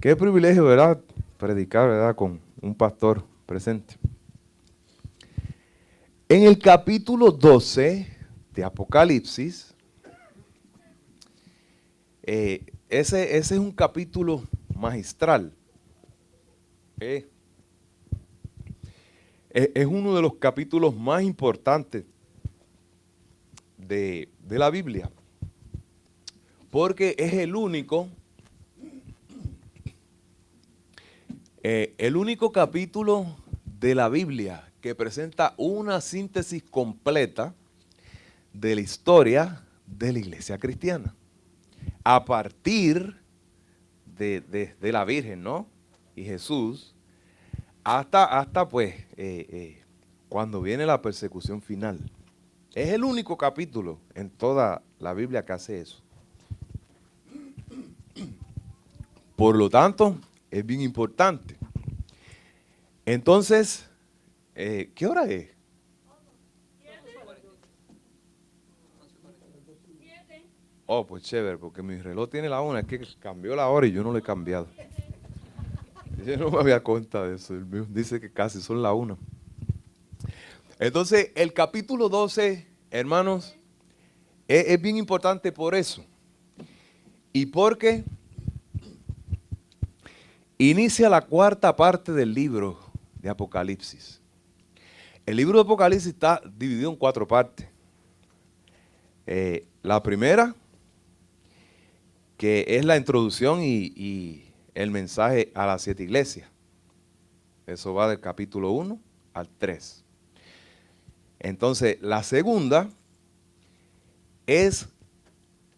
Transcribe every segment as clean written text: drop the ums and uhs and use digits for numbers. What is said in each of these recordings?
Qué privilegio, ¿verdad? Predicar, ¿verdad? Con un pastor presente. En el capítulo 12 de Apocalipsis, ese es un capítulo magistral. Es uno de los capítulos más importantes de la Biblia, porque es el único capítulo de la Biblia que presenta una síntesis completa de la historia de la iglesia cristiana. A partir de la Virgen, ¿no? Y Jesús, hasta pues, cuando viene la persecución final. Es el único capítulo en toda la Biblia que hace eso. Por lo tanto, es bien importante. Entonces, ¿qué hora es? Oh, pues chévere, porque mi reloj tiene la 1, es que cambió la hora y yo no lo he cambiado. Yo no me había cuenta de eso, el mío dice que casi son la 1. Entonces, el capítulo 12, hermanos, es bien importante por eso. Y porque inicia la cuarta parte del libro de Apocalipsis. El libro de Apocalipsis está dividido en 4 partes. La primera, que es la introducción y el mensaje a las 7 iglesias. Eso va del capítulo 1 al 3. Entonces, la segunda es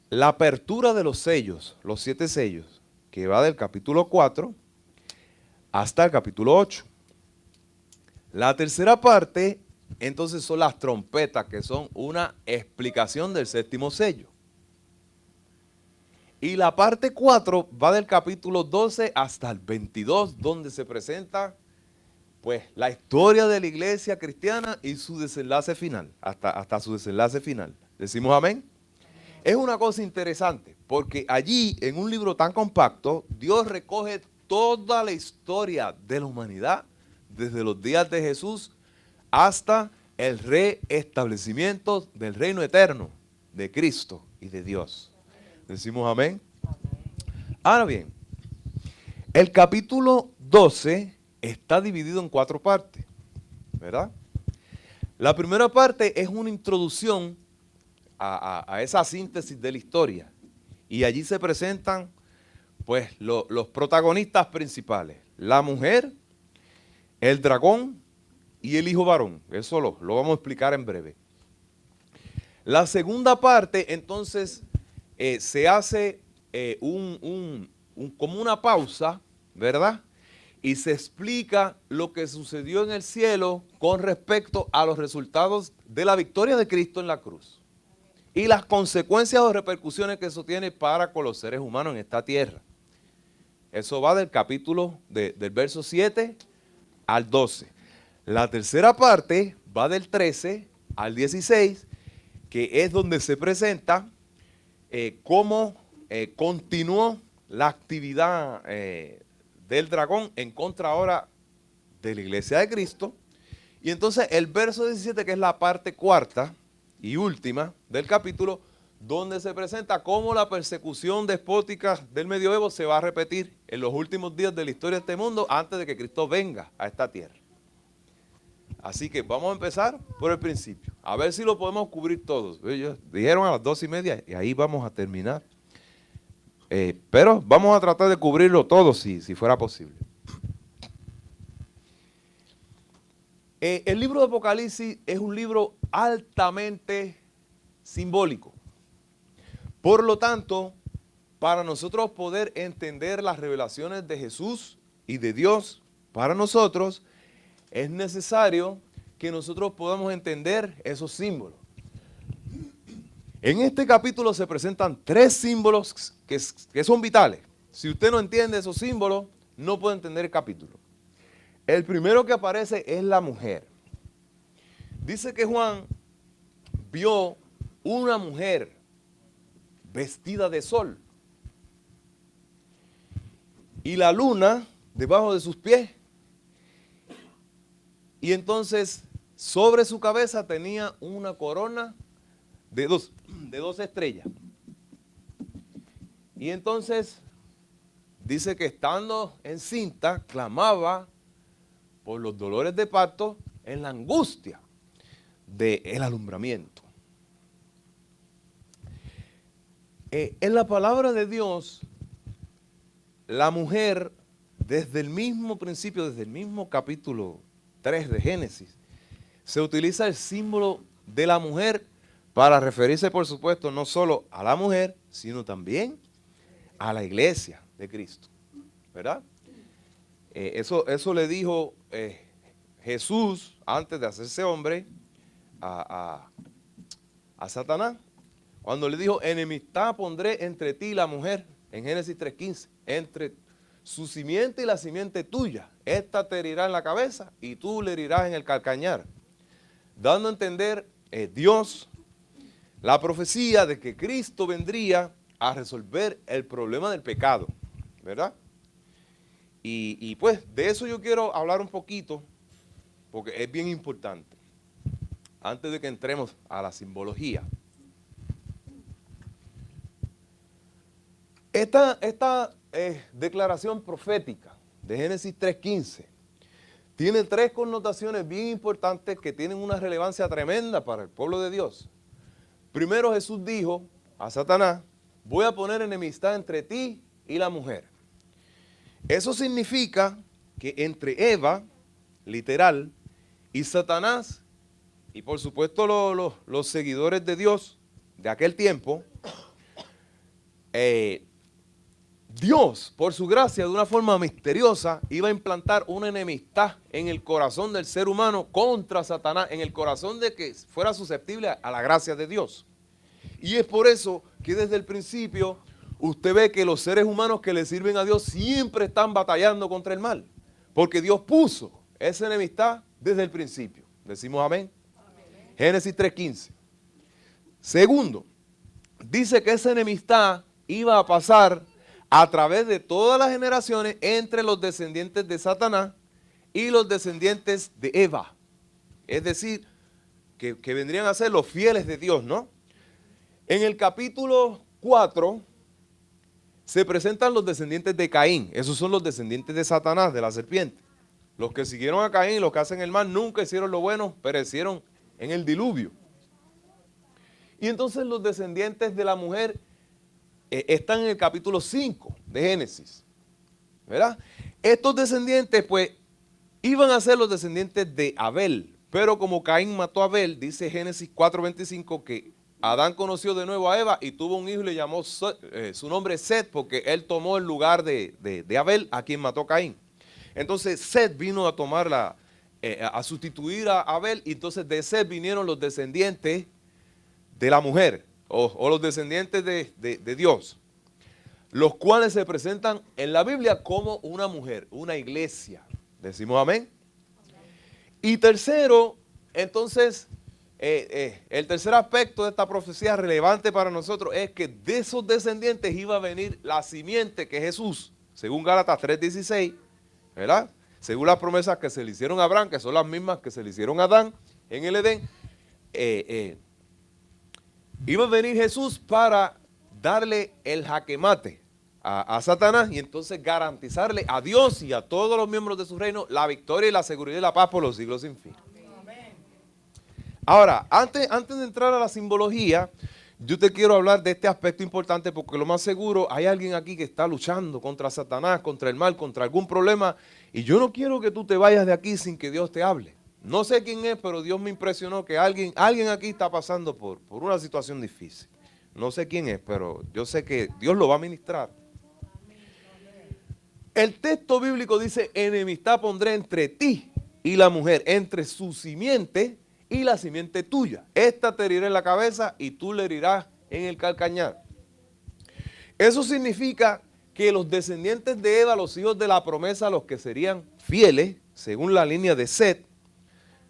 la apertura de los sellos, los 7 sellos, que va del capítulo 4 hasta el capítulo 8. La tercera parte, entonces, son las trompetas, que son una explicación del 7º sello. Y la parte 4 va del capítulo 12 hasta el 22, donde se presenta pues la historia de la iglesia cristiana y su desenlace final, hasta su desenlace final. ¿Decimos amén? Es una cosa interesante, porque allí, en un libro tan compacto, Dios recoge toda la historia de la humanidad, desde los días de Jesús hasta el reestablecimiento del reino eterno de Cristo y de Dios. ¿Decimos amén? Ahora bien, el capítulo 12 está dividido en 4 partes, ¿verdad? La primera parte es una introducción a esa síntesis de la historia. Y allí se presentan pues los protagonistas principales. La mujer, el dragón y el hijo varón. Eso lo vamos a explicar en breve. La segunda parte, entonces, se hace como una pausa, ¿verdad? Y se explica lo que sucedió en el cielo con respecto a los resultados de la victoria de Cristo en la cruz. Y las consecuencias o repercusiones que eso tiene para con los seres humanos en esta tierra. Eso va del capítulo, del verso 7 al 12. La tercera parte va del 13 al 16, que es donde se presenta cómo continuó la actividad del dragón en contra ahora de la iglesia de Cristo. Y entonces el verso 17, que es la parte cuarta y última del capítulo, donde se presenta cómo la persecución despótica del medioevo se va a repetir en los últimos días de la historia de este mundo antes de que Cristo venga a esta tierra. Así que vamos a empezar por el principio, a ver si lo podemos cubrir todos. Ellos dijeron a las 2:30 y ahí vamos a terminar. Pero vamos a tratar de cubrirlo todo si fuera posible. El libro de Apocalipsis es un libro altamente simbólico. Por lo tanto, para nosotros poder entender las revelaciones de Jesús y de Dios para nosotros, es necesario que nosotros podamos entender esos símbolos. En este capítulo se presentan 3 símbolos que son vitales. Si usted no entiende esos símbolos, no puede entender el capítulo. El primero que aparece es la mujer. Dice que Juan vio una mujer vestida de sol. y la luna debajo de sus pies. Y entonces sobre su cabeza tenía una corona de dos estrellas. Y entonces dice que estando encinta clamaba por los dolores de parto en la angustia del alumbramiento. En la palabra de Dios, la mujer, desde el mismo principio, desde el mismo capítulo 3 de Génesis, se utiliza el símbolo de la mujer para referirse, por supuesto, no solo a la mujer, sino también a la iglesia de Cristo, ¿verdad? Eso le dijo Jesús antes de hacerse hombre a Satanás, cuando le dijo, enemistad pondré entre ti y la mujer, en Génesis 3:15, entre su simiente y la simiente tuya, esta te herirá en la cabeza y tú le herirás en el calcañar, dando a entender Dios la profecía de que Cristo vendría a resolver el problema del pecado, ¿verdad? Y pues de eso yo quiero hablar un poquito, porque es bien importante, antes de que entremos a la simbología. Esta declaración profética de Génesis 3:15 tiene tres connotaciones bien importantes que tienen una relevancia tremenda para el pueblo de Dios. Primero, Jesús dijo a Satanás, voy a poner enemistad entre ti y la mujer. Eso significa que entre Eva, literal, y Satanás, y por supuesto los seguidores de Dios de aquel tiempo, Dios, por su gracia, de una forma misteriosa, iba a implantar una enemistad en el corazón del ser humano contra Satanás, en el corazón de que fuera susceptible a la gracia de Dios. Y es por eso que desde el principio usted ve que los seres humanos que le sirven a Dios siempre están batallando contra el mal, porque Dios puso esa enemistad desde el principio. Decimos amén. Amén. Génesis 3:15. Segundo, dice que esa enemistad iba a pasar a través de todas las generaciones entre los descendientes de Satanás y los descendientes de Eva. Es decir, que vendrían a ser los fieles de Dios, ¿no? En el capítulo 4 se presentan los descendientes de Caín. Esos son los descendientes de Satanás, de la serpiente. Los que siguieron a Caín, los que hacen el mal, nunca hicieron lo bueno, perecieron en el diluvio. Y entonces los descendientes de la mujer están en el capítulo 5 de Génesis, ¿verdad? Estos descendientes, pues, iban a ser los descendientes de Abel, pero como Caín mató a Abel, dice Génesis 4:25 que Adán conoció de nuevo a Eva y tuvo un hijo y le llamó su nombre Set, porque él tomó el lugar de Abel, a quien mató Caín. Entonces Set vino a tomar a sustituir a Abel, y entonces de Set vinieron los descendientes de la mujer, o los descendientes de Dios, los cuales se presentan en la Biblia como una mujer, una iglesia. Decimos amén. Y tercero, entonces, el tercer aspecto de esta profecía relevante para nosotros es que de esos descendientes iba a venir la simiente, que es Jesús, según Gálatas 3:16, ¿verdad? Según las promesas que se le hicieron a Abraham, que son las mismas que se le hicieron a Adán en el Edén, iba a venir Jesús para darle el jaque mate a Satanás y entonces garantizarle a Dios y a todos los miembros de su reino la victoria y la seguridad y la paz por los siglos sin fin. Amén. Ahora, antes de entrar a la simbología, yo te quiero hablar de este aspecto importante, porque lo más seguro hay alguien aquí que está luchando contra Satanás, contra el mal, contra algún problema, y yo no quiero que tú te vayas de aquí sin que Dios te hable. No sé quién es, pero Dios me impresionó que alguien aquí está pasando por una situación difícil. No sé quién es, pero yo sé que Dios lo va a ministrar. El texto bíblico dice, enemistad pondré entre ti y la mujer, entre su simiente y la simiente tuya. Esta te herirá en la cabeza y tú le herirás en el calcañar. Eso significa que los descendientes de Eva, los hijos de la promesa, los que serían fieles, según la línea de Set,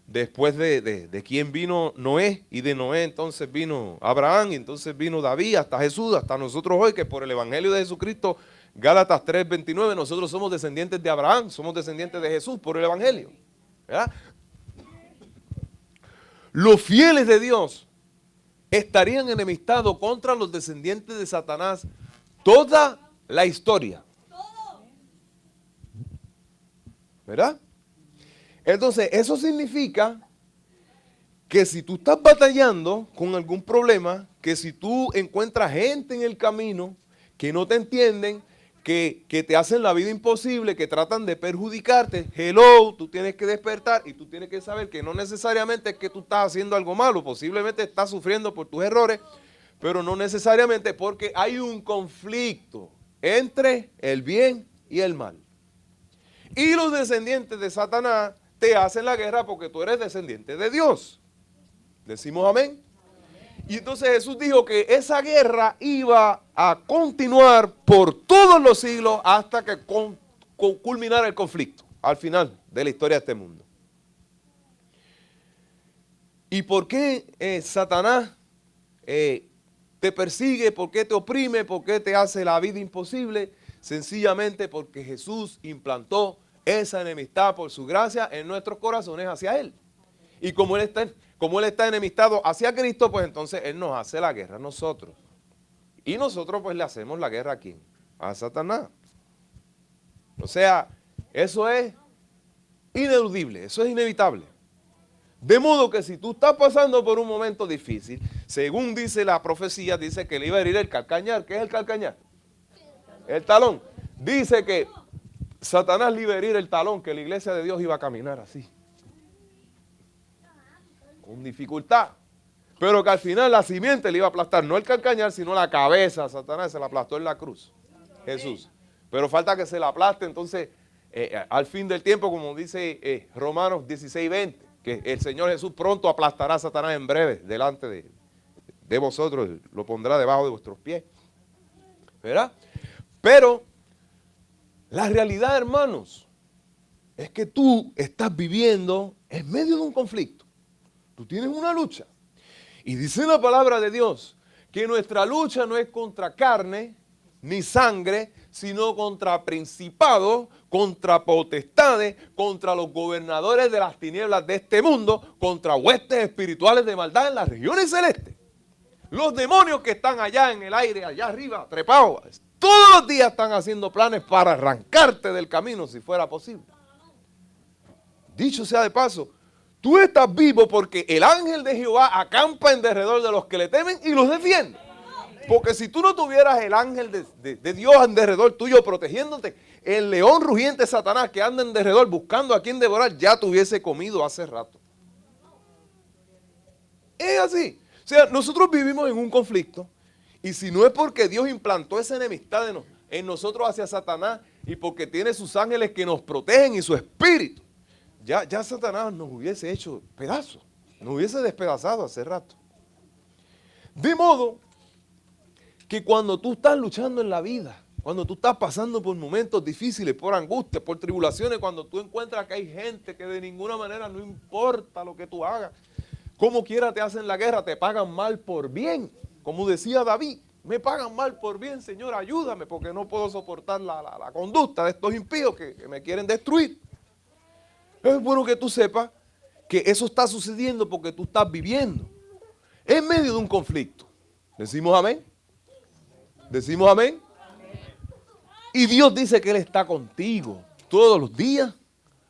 después de quien vino Noé, y de Noé entonces vino Abraham, y entonces vino David, hasta Jesús, hasta nosotros hoy, que por el evangelio de Jesucristo Gálatas 3:29, nosotros somos descendientes de Abraham, somos descendientes de Jesús por el Evangelio. ¿Verdad? Los fieles de Dios estarían enemistados contra los descendientes de Satanás toda la historia. ¿Verdad? Entonces, eso significa que si tú estás batallando con algún problema, que si tú encuentras gente en el camino que no te entienden, que te hacen la vida imposible, que tratan de perjudicarte, hello, tú tienes que despertar y tú tienes que saber que no necesariamente es que tú estás haciendo algo malo, posiblemente estás sufriendo por tus errores, pero no necesariamente, porque hay un conflicto entre el bien y el mal. Y los descendientes de Satanás te hacen la guerra porque tú eres descendiente de Dios. Decimos amén. Y entonces Jesús dijo que esa guerra iba a continuar por todos los siglos hasta que culminara el conflicto, al final de la historia de este mundo. ¿Y por qué Satanás te persigue? ¿Por qué te oprime? ¿Por qué te hace la vida imposible? Sencillamente porque Jesús implantó esa enemistad por su gracia en nuestros corazones hacia Él. Y como Él está enemistado hacia Cristo, pues entonces Él nos hace la guerra a nosotros. Y nosotros pues le hacemos la guerra ¿a quién? A Satanás. O sea, eso es ineludible, eso es inevitable. De modo que si tú estás pasando por un momento difícil, según dice la profecía, dice que le iba a herir el calcañar. ¿Qué es el calcañar? El talón. Dice que Satanás le iba a herir el talón, que la iglesia de Dios iba a caminar así, con dificultad, pero que al final la simiente le iba a aplastar, no el calcañar, sino la cabeza a Satanás, se la aplastó en la cruz, Jesús. Pero falta que se la aplaste, entonces, al fin del tiempo, como dice Romanos 16:20, que el Señor Jesús pronto aplastará a Satanás en breve, delante de vosotros, lo pondrá debajo de vuestros pies, ¿verdad? Pero la realidad, hermanos, es que tú estás viviendo en medio de un conflicto. Tú tienes una lucha. Y dice la palabra de Dios que nuestra lucha no es contra carne ni sangre, sino contra principados, contra potestades, contra los gobernadores de las tinieblas de este mundo, contra huestes espirituales de maldad en las regiones celestes. Los demonios que están allá en el aire, allá arriba, trepados, todos los días están haciendo planes para arrancarte del camino si fuera posible. Dicho sea de paso, tú estás vivo porque el ángel de Jehová acampa en derredor de los que le temen y los defiende. Porque si tú no tuvieras el ángel de Dios en derredor tuyo protegiéndote, el león rugiente Satanás que anda en derredor buscando a quien devorar ya te hubiese comido hace rato. Es así. O sea, nosotros vivimos en un conflicto y si no es porque Dios implantó esa enemistad en nosotros hacia Satanás y porque tiene sus ángeles que nos protegen y su espíritu, ya Satanás nos hubiese hecho pedazos, nos hubiese despedazado hace rato. De modo que cuando tú estás luchando en la vida, cuando tú estás pasando por momentos difíciles, por angustia, por tribulaciones, cuando tú encuentras que hay gente que de ninguna manera no importa lo que tú hagas, como quiera te hacen la guerra, te pagan mal por bien. Como decía David, me pagan mal por bien, Señor, ayúdame, porque no puedo soportar la conducta de estos impíos que me quieren destruir. Es bueno que tú sepas que eso está sucediendo porque tú estás viviendo en medio de un conflicto. ¿Decimos amén? ¿Decimos amén? Y Dios dice que Él está contigo todos los días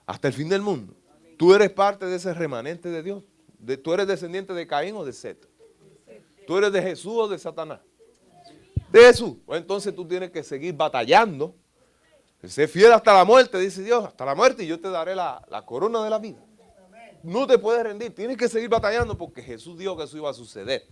hasta el fin del mundo. Tú eres parte de ese remanente de Dios. Tú eres descendiente de Caín o de Set. Tú eres de Jesús o de Satanás. De Jesús. Pues entonces tú tienes que seguir batallando. Sé fiel hasta la muerte, dice Dios, hasta la muerte, y yo te daré la corona de la vida. No te puedes rendir, tienes que seguir batallando porque Jesús dijo que eso iba a suceder.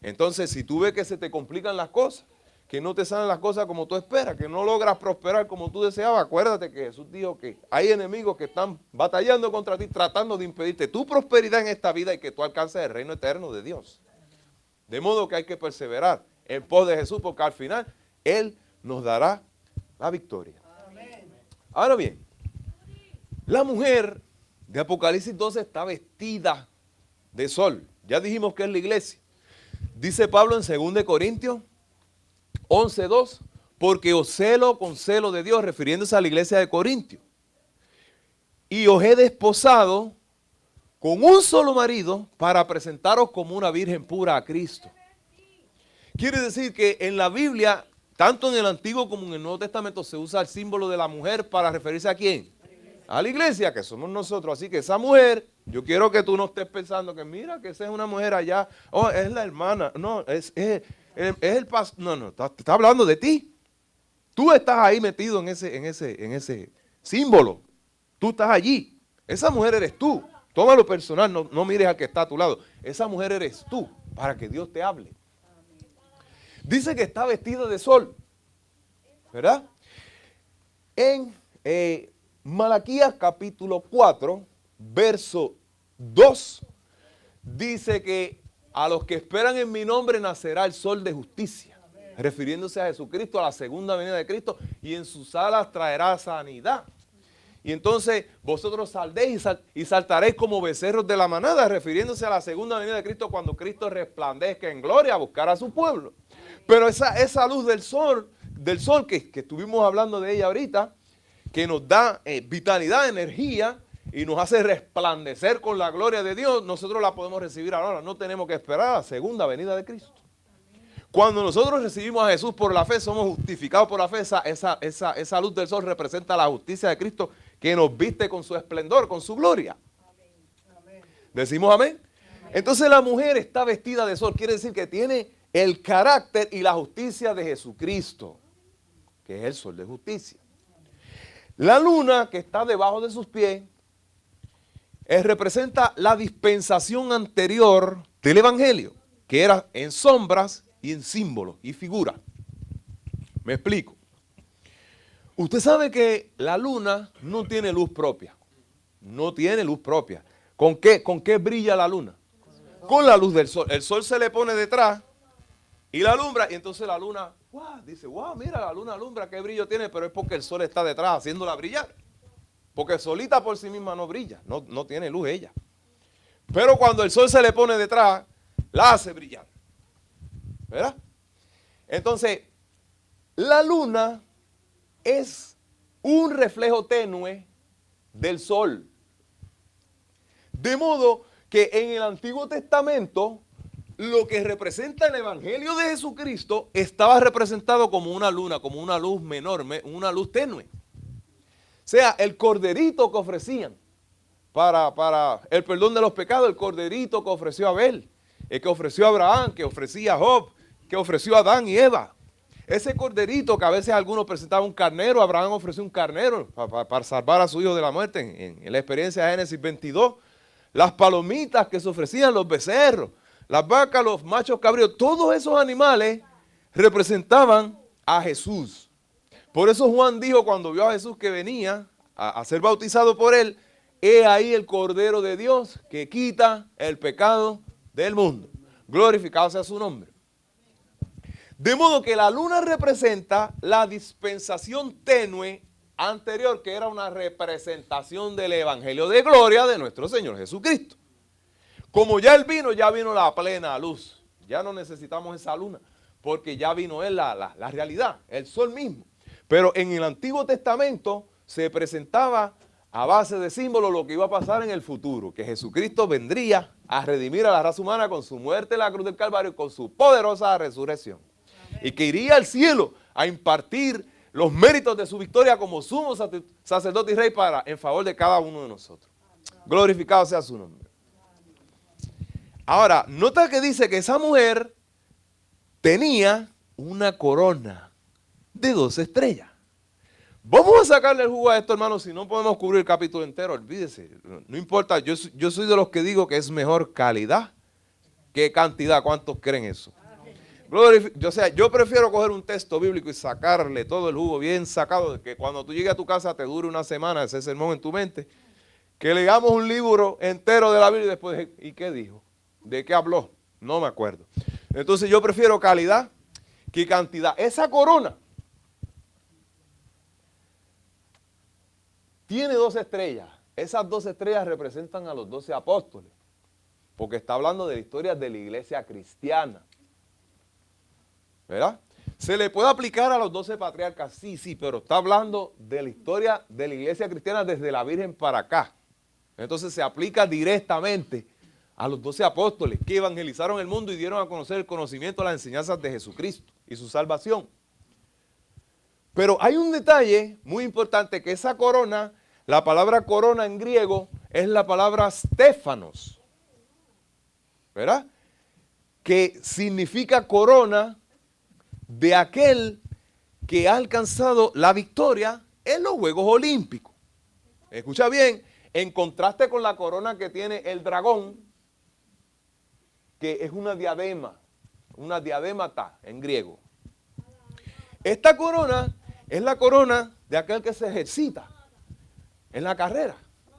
Entonces, si tú ves que se te complican las cosas, que no te salen las cosas como tú esperas, que no logras prosperar como tú deseabas, acuérdate que Jesús dijo que hay enemigos que están batallando contra ti, tratando de impedirte tu prosperidad en esta vida y que tú alcances el reino eterno de Dios. De modo que hay que perseverar en pos de Jesús porque al final Él nos dará la victoria. Ahora bien, la mujer de Apocalipsis 12 está vestida de sol. Ya dijimos que es la iglesia. Dice Pablo en 2 Corintios 11:2, porque os celo con celo de Dios, refiriéndose a la iglesia de Corintio. Y os he desposado con un solo marido para presentaros como una virgen pura a Cristo. Quiere decir que en la Biblia, tanto en el Antiguo como en el Nuevo Testamento, se usa el símbolo de la mujer para referirse ¿a quién? A la iglesia, que somos nosotros. Así que esa mujer, yo quiero que tú no estés pensando que mira, que esa es una mujer allá, oh, es la hermana, no, es el pastor, no, está hablando de ti. Tú estás ahí metido en ese símbolo. Tú estás allí. Esa mujer eres tú. Tómalo personal, no mires al que está a tu lado. Esa mujer eres tú, para que Dios te hable. Dice que está vestida de sol, ¿verdad? En Malaquías capítulo 4, verso 2, dice que a los que esperan en mi nombre nacerá el sol de justicia, refiriéndose a Jesucristo, a la segunda venida de Cristo, y en sus alas traerá sanidad. Y entonces vosotros saldréis y saltaréis como becerros de la manada, refiriéndose a la segunda venida de Cristo cuando Cristo resplandezca en gloria a buscar a su pueblo. Pero esa luz del sol que estuvimos hablando de ella ahorita, que nos da vitalidad, energía y nos hace resplandecer con la gloria de Dios, nosotros la podemos recibir ahora. No tenemos que esperar a la segunda venida de Cristo. Cuando nosotros recibimos a Jesús por la fe, somos justificados por la fe. Esa luz del sol representa la justicia de Cristo que nos viste con su esplendor, con su gloria. Amén. ¿Decimos amén? Amén? Entonces la mujer está vestida de sol, quiere decir que tiene el carácter y la justicia de Jesucristo, que es el sol de justicia. La luna que está debajo de sus pies representa la dispensación anterior del evangelio, que era en sombras y en símbolos y figuras. Me explico. Usted sabe que la luna no tiene luz propia. No tiene luz propia. ¿Con qué brilla la luna? Con la luz del sol. El sol se le pone detrás y la alumbra, y entonces la luna, dice, mira, la luna alumbra, qué brillo tiene, pero es porque el sol está detrás haciéndola brillar. Porque solita por sí misma no brilla, no tiene luz ella. Pero cuando el sol se le pone detrás, la hace brillar. ¿Verdad? Entonces, la luna es un reflejo tenue del sol. De modo que en el Antiguo Testamento, lo que representa el Evangelio de Jesucristo estaba representado como una luz menor, una luz tenue. O sea, el corderito que ofrecían para el perdón de los pecados, el corderito que ofreció Abel, el que ofreció Abraham, que ofrecía Job, que ofreció Adán y Eva. Ese corderito que a veces algunos presentaban un carnero, Abraham ofreció un carnero para salvar a su hijo de la muerte en la experiencia de Génesis 22. Las palomitas que se ofrecían, los becerros, las vacas, los machos cabríos, todos esos animales representaban a Jesús. Por eso Juan dijo cuando vio a Jesús que venía a ser bautizado por él, he ahí el Cordero de Dios que quita el pecado del mundo. Glorificado sea su nombre. De modo que la luna representa la dispensación tenue anterior, que era una representación del evangelio de gloria de nuestro Señor Jesucristo. Como ya Él vino, ya vino la plena luz. Ya no necesitamos esa luna, porque ya vino Él la realidad, el sol mismo. Pero en el Antiguo Testamento se presentaba a base de símbolos lo que iba a pasar en el futuro, que Jesucristo vendría a redimir a la raza humana con su muerte en la cruz del Calvario, con su poderosa resurrección. Y que iría al cielo a impartir los méritos de su victoria como sumo sacerdote y rey en favor de cada uno de nosotros. Glorificado sea su nombre. Ahora, nota que dice que esa mujer tenía una corona de 12 estrellas. Vamos a sacarle el jugo a esto, hermanos, si no podemos cubrir el capítulo entero, olvídese. No importa, yo soy de los que digo que es mejor calidad que cantidad. ¿Cuántos creen eso? Yo prefiero coger un texto bíblico y sacarle todo el jugo bien sacado, de que cuando tú llegues a tu casa te dure una semana ese sermón en tu mente, que leamos un libro entero de la Biblia y después, ¿y qué dijo? ¿De qué habló? No me acuerdo. Entonces yo prefiero calidad que cantidad. Esa corona tiene 12 estrellas. Esas 12 estrellas representan a los 12 apóstoles, porque está hablando de la historia de la iglesia cristiana. ¿Verdad? Se le puede aplicar a los 12 patriarcas, sí, pero está hablando de la historia de la iglesia cristiana desde la Virgen para acá. Entonces se aplica directamente a los 12 apóstoles que evangelizaron el mundo y dieron a conocer el conocimiento de las enseñanzas de Jesucristo y su salvación. Pero hay un detalle muy importante, que esa corona, la palabra corona en griego es la palabra Stéfanos, ¿verdad? Que significa corona de aquel que ha alcanzado la victoria en los Juegos Olímpicos. Escucha bien, en contraste con la corona que tiene el dragón, que es una diademata en griego. Esta corona es la corona de aquel que se ejercita en la carrera,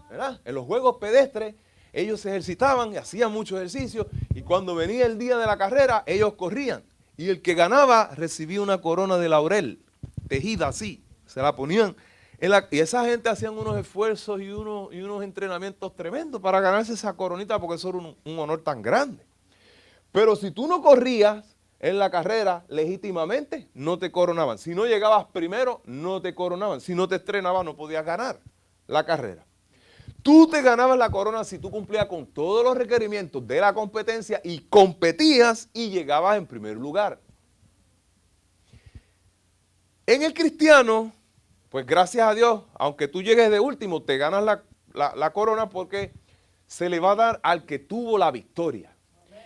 ¿verdad? En los juegos pedestres ellos se ejercitaban y hacían mucho ejercicio, y cuando venía el día de la carrera ellos corrían, y el que ganaba recibía una corona de laurel, tejida así, se la ponían y esa gente hacían unos esfuerzos y unos entrenamientos tremendos para ganarse esa coronita, porque eso era un honor tan grande. Pero si tú no corrías en la carrera legítimamente, no te coronaban. Si no llegabas primero, no te coronaban. Si no te estrenabas, no podías ganar la carrera. Tú te ganabas la corona si tú cumplías con todos los requerimientos de la competencia y competías y llegabas en primer lugar. En el cristiano, pues gracias a Dios, aunque tú llegues de último, te ganas la corona, porque se le va a dar al que tuvo la victoria.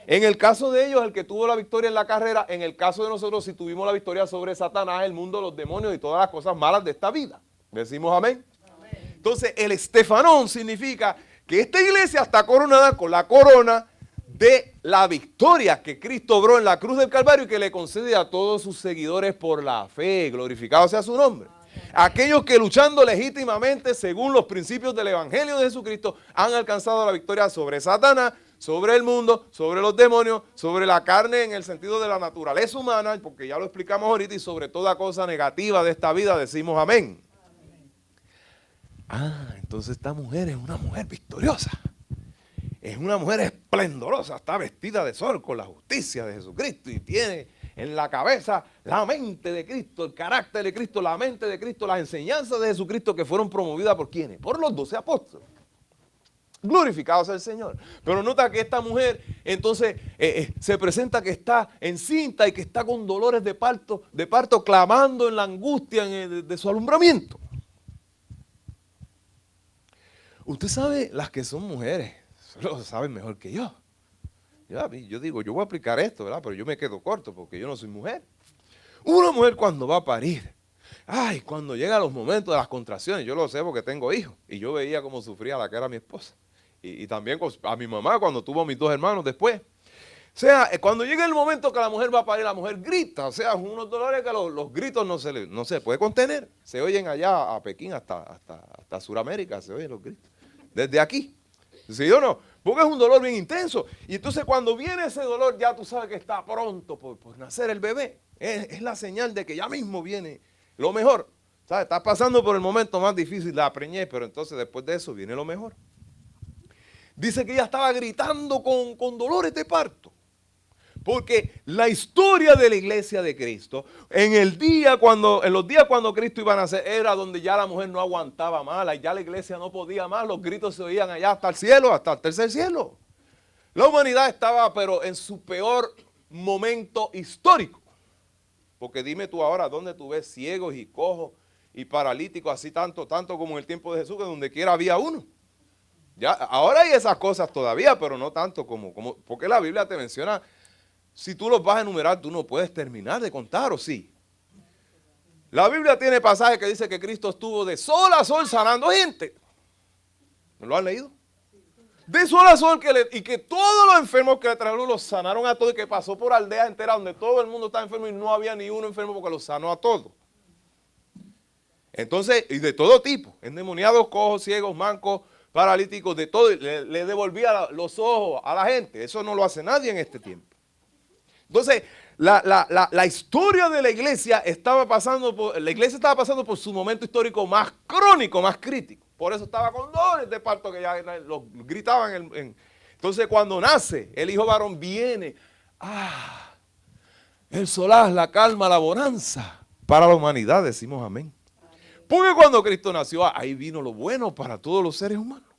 En el caso de ellos, el que tuvo la victoria en la carrera. En el caso de nosotros, si tuvimos la victoria sobre Satanás, el mundo, los demonios y todas las cosas malas de esta vida. Decimos amén. Entonces, el Estefanón significa que esta iglesia está coronada con la corona de la victoria que Cristo obró en la cruz del Calvario y que le concede a todos sus seguidores por la fe. Glorificado sea su nombre. Aquellos que, luchando legítimamente según los principios del Evangelio de Jesucristo, han alcanzado la victoria sobre Satanás, sobre el mundo, sobre los demonios, sobre la carne en el sentido de la naturaleza humana, porque ya lo explicamos ahorita, y sobre toda cosa negativa de esta vida. Decimos amén. Entonces esta mujer es una mujer victoriosa. Es una mujer esplendorosa, está vestida de sol con la justicia de Jesucristo y tiene en la cabeza la mente de Cristo, el carácter de Cristo, la mente de Cristo, las enseñanzas de Jesucristo, que fueron promovidas ¿por quiénes? Por los 12 apóstoles. Glorificado sea el Señor. Pero nota que esta mujer entonces se presenta que está encinta y que está con dolores de parto, clamando en la angustia de su alumbramiento. Usted sabe, las que son mujeres, lo saben mejor que yo. Yo digo, yo voy a aplicar esto, ¿verdad? Pero yo me quedo corto porque yo no soy mujer. Una mujer cuando va a parir, cuando llegan los momentos de las contracciones, yo lo sé porque tengo hijos, y yo veía cómo sufría la que era mi esposa. Y también a mi mamá cuando tuvo a mis 2 hermanos después. O sea, cuando llega el momento que la mujer va a parir, la mujer grita. O sea, unos dolores que los gritos no se puede contener. Se oyen allá a Pekín hasta Sudamérica, se oyen los gritos. Desde aquí. ¿Sí o no? Porque es un dolor bien intenso. Y entonces cuando viene ese dolor, ya tú sabes que está pronto por nacer el bebé. Es la señal de que ya mismo viene lo mejor. ¿Sabes? Estás pasando por el momento más difícil de la preñez, pero entonces después de eso viene lo mejor. Dice que ella estaba gritando con dolores de parto. Porque la historia de la iglesia de Cristo, en los días cuando Cristo iba a nacer, era donde ya la mujer no aguantaba más, ya la iglesia no podía más, los gritos se oían allá hasta el cielo, hasta el tercer cielo. La humanidad estaba, pero en su peor momento histórico. Porque dime tú ahora, ¿dónde tú ves ciegos y cojos y paralíticos así tanto como en el tiempo de Jesús, que donde quiera había uno? Ya, ahora hay esas cosas todavía, pero no tanto porque la Biblia te menciona. Si tú los vas a enumerar, tú no puedes terminar de contar, ¿o sí? La Biblia tiene pasajes que dice que Cristo estuvo de sol a sol sanando gente. ¿No lo han leído? De sol a sol, y que todos los enfermos que le trajeron los sanaron a todos, y que pasó por aldeas enteras donde todo el mundo estaba enfermo y no había ni uno enfermo porque los sanó a todos. Entonces, y de todo tipo, endemoniados, cojos, ciegos, mancos, paralíticos, de todo, le devolvía los ojos a la gente. Eso no lo hace nadie en este tiempo. Entonces, la historia de la iglesia estaba pasando por su momento histórico más crónico, más crítico. Por eso estaba con dolores de parto que ya los gritaban. Entonces, cuando nace el hijo varón, viene el solaz, la calma, la bonanza para la humanidad, decimos amén. Porque cuando Cristo nació, ahí vino lo bueno para todos los seres humanos.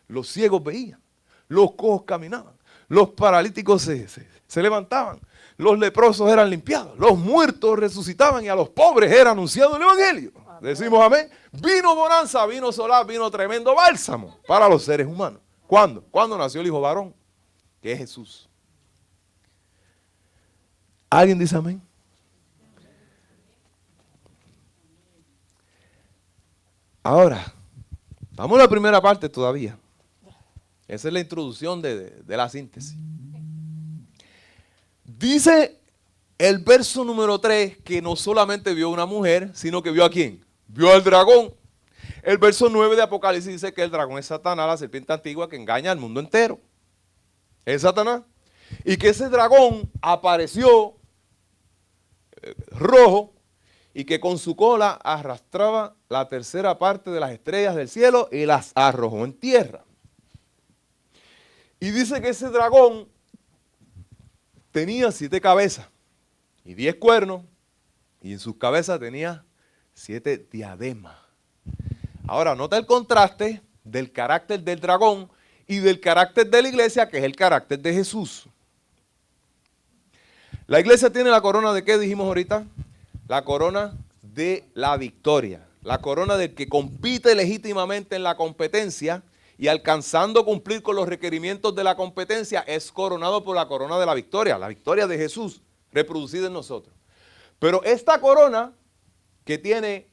Los ciegos veían, los cojos caminaban, los paralíticos se levantaban, los leprosos eran limpiados, los muertos resucitaban y a los pobres era anunciado el evangelio. Amén. Decimos amén. Vino bonanza, vino solaz, vino tremendo bálsamo para los seres humanos. ¿Cuándo? Cuando nació el hijo varón, que es Jesús. ¿Alguien dice amén? Ahora, vamos a la primera parte todavía. Esa es la introducción de la síntesis. Dice el verso número 3 que no solamente vio una mujer, sino que vio a quién. Vio al dragón. El verso 9 de Apocalipsis dice que el dragón es Satanás, la serpiente antigua que engaña al mundo entero. Es Satanás. Y que ese dragón apareció rojo y que con su cola arrastraba la tercera parte de las estrellas del cielo y las arrojó en tierra. Y dice que ese dragón tenía 7 cabezas y 10 cuernos, y en sus cabezas tenía 7 diademas. Ahora, nota el contraste del carácter del dragón y del carácter de la iglesia, que es el carácter de Jesús. La iglesia tiene la corona de ¿qué dijimos ahorita? La corona de la victoria, la corona del que compite legítimamente en la competencia y alcanzando cumplir con los requerimientos de la competencia es coronado por la corona de la victoria de Jesús, reproducida en nosotros. Pero esta corona que tiene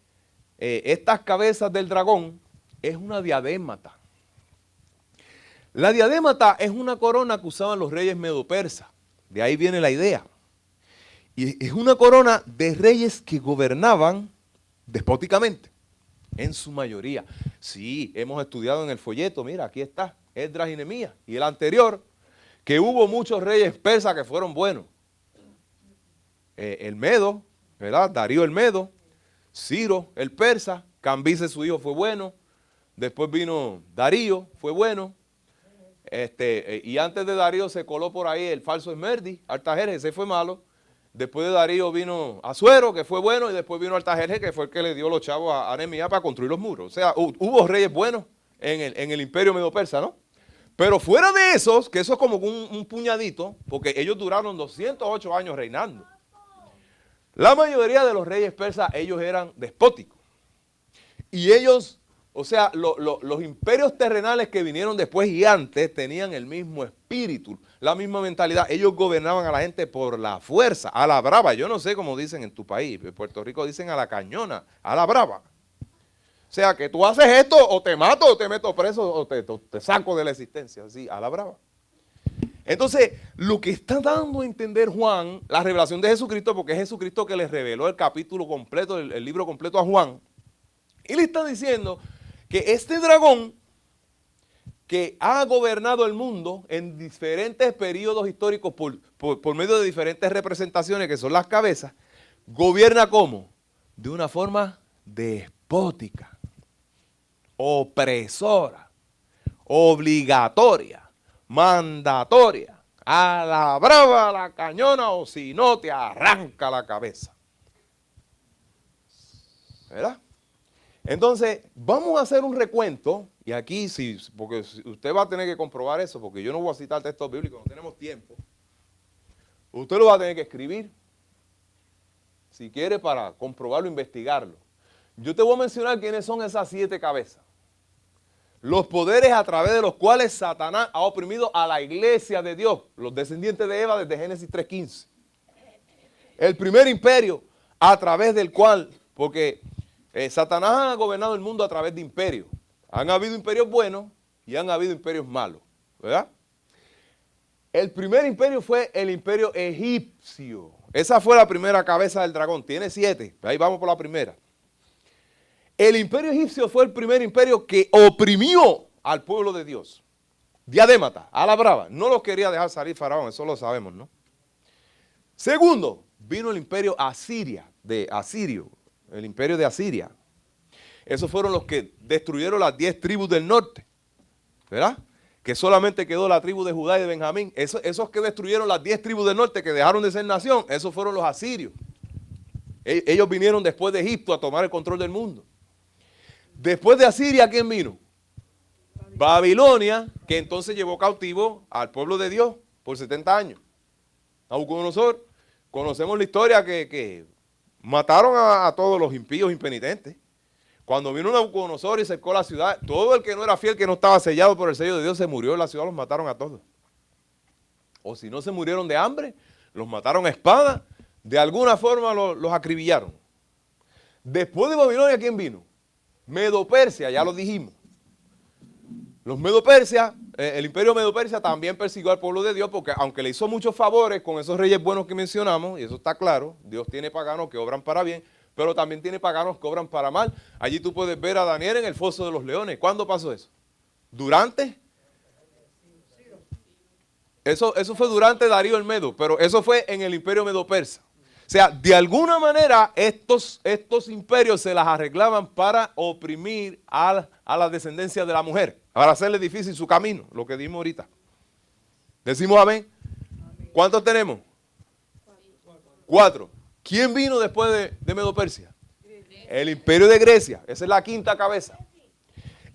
estas cabezas del dragón es una diadémata. La diadémata es una corona que usaban los reyes medo-persas, de ahí viene la idea. Y es una corona de reyes que gobernaban despóticamente, en su mayoría. Sí, hemos estudiado en el folleto, mira, aquí está, Esdras y Nehemías. Y el anterior, que hubo muchos reyes persas que fueron buenos. El Medo, ¿verdad? Darío el Medo, Ciro el persa, Cambises su hijo fue bueno, después vino Darío, fue bueno. Y antes de Darío se coló por ahí el falso Esmerdi, Artajerjes, ese fue malo. Después de Darío vino Asuero, que fue bueno, y después vino Artajerjes, que fue el que le dio los chavos a Nehemías para construir los muros. O sea, hubo reyes buenos en el imperio medo-persa, ¿no? Pero fuera de esos, que eso es como un puñadito, porque ellos duraron 208 años reinando. La mayoría de los reyes persas, ellos eran despóticos. Y ellos, o sea, los imperios terrenales que vinieron después y antes tenían el mismo espíritu, la misma mentalidad. Ellos gobernaban a la gente por la fuerza, a la brava. Yo no sé cómo dicen en tu país, en Puerto Rico dicen a la cañona, a la brava. O sea, que tú haces esto o te mato o te meto preso o te saco de la existencia, así, a la brava. Entonces, lo que está dando a entender Juan, la revelación de Jesucristo, porque es Jesucristo que le reveló el capítulo completo, el libro completo a Juan, y le está diciendo que este dragón que ha gobernado el mundo en diferentes periodos históricos por medio de diferentes representaciones que son las cabezas, gobierna ¿cómo? De una forma despótica, opresora, obligatoria, mandatoria, a la brava, a la cañona, o si no te arranca la cabeza. ¿Verdad? Entonces, vamos a hacer un recuento, y aquí, porque usted va a tener que comprobar eso, porque yo no voy a citar textos bíblicos, no tenemos tiempo. Usted lo va a tener que escribir, si quiere, para comprobarlo, investigarlo. Yo te voy a mencionar quiénes son esas 7 cabezas. Los poderes a través de los cuales Satanás ha oprimido a la iglesia de Dios, los descendientes de Eva desde Génesis 3:15. El primer imperio a través del cual, porque Satanás ha gobernado el mundo a través de imperios. Han habido imperios buenos y han habido imperios malos, ¿verdad? El primer imperio fue el imperio egipcio. Esa fue la primera cabeza del dragón. Tiene 7. Ahí vamos por la primera. El imperio egipcio fue el primer imperio que oprimió al pueblo de Dios. Diadémata, a la brava. No los quería dejar salir Faraón, eso lo sabemos, ¿no? Segundo, vino el imperio Asirio, el imperio de Asiria. Esos fueron los que destruyeron las 10 tribus del norte, ¿verdad? que solamente quedó la tribu de Judá y de Benjamín. Esos que destruyeron las 10 tribus del norte, que dejaron de ser nación, esos fueron los asirios. Ellos vinieron después de Egipto a tomar el control del mundo. Después de Asiria, ¿quién vino? Babilonia, que entonces llevó cautivo al pueblo de Dios por 70 años. Nabucodonosor, conocemos la historia que mataron a todos los impíos impenitentes. Cuando vino Nabucodonosor y cercó la ciudad, todo el que no era fiel, que no estaba sellado por el sello de Dios, se murió en la ciudad, los mataron a todos. O si no se murieron de hambre, los mataron a espada, de alguna forma los acribillaron. Después de Babilonia, ¿quién vino? Medo-Persia, ya lo dijimos. Los Medo-Persia, el imperio Medo-Persia también persiguió al pueblo de Dios, porque aunque le hizo muchos favores con esos reyes buenos que mencionamos, y eso está claro, Dios tiene paganos que obran para bien, pero también tiene paganos que obran para mal. Allí tú puedes ver a Daniel en el foso de los leones. ¿Cuándo pasó eso? ¿Durante? Eso fue durante Darío el Medo, pero eso fue en el imperio Medo-Persa. O sea, de alguna manera estos imperios se las arreglaban para oprimir a la descendencia de la mujer, para hacerle difícil su camino, lo que dimos ahorita. ¿Decimos amén? ¿Cuántos tenemos? 4. ¿Quién vino después de Medo-Persia? El imperio de Grecia. Esa es la quinta cabeza.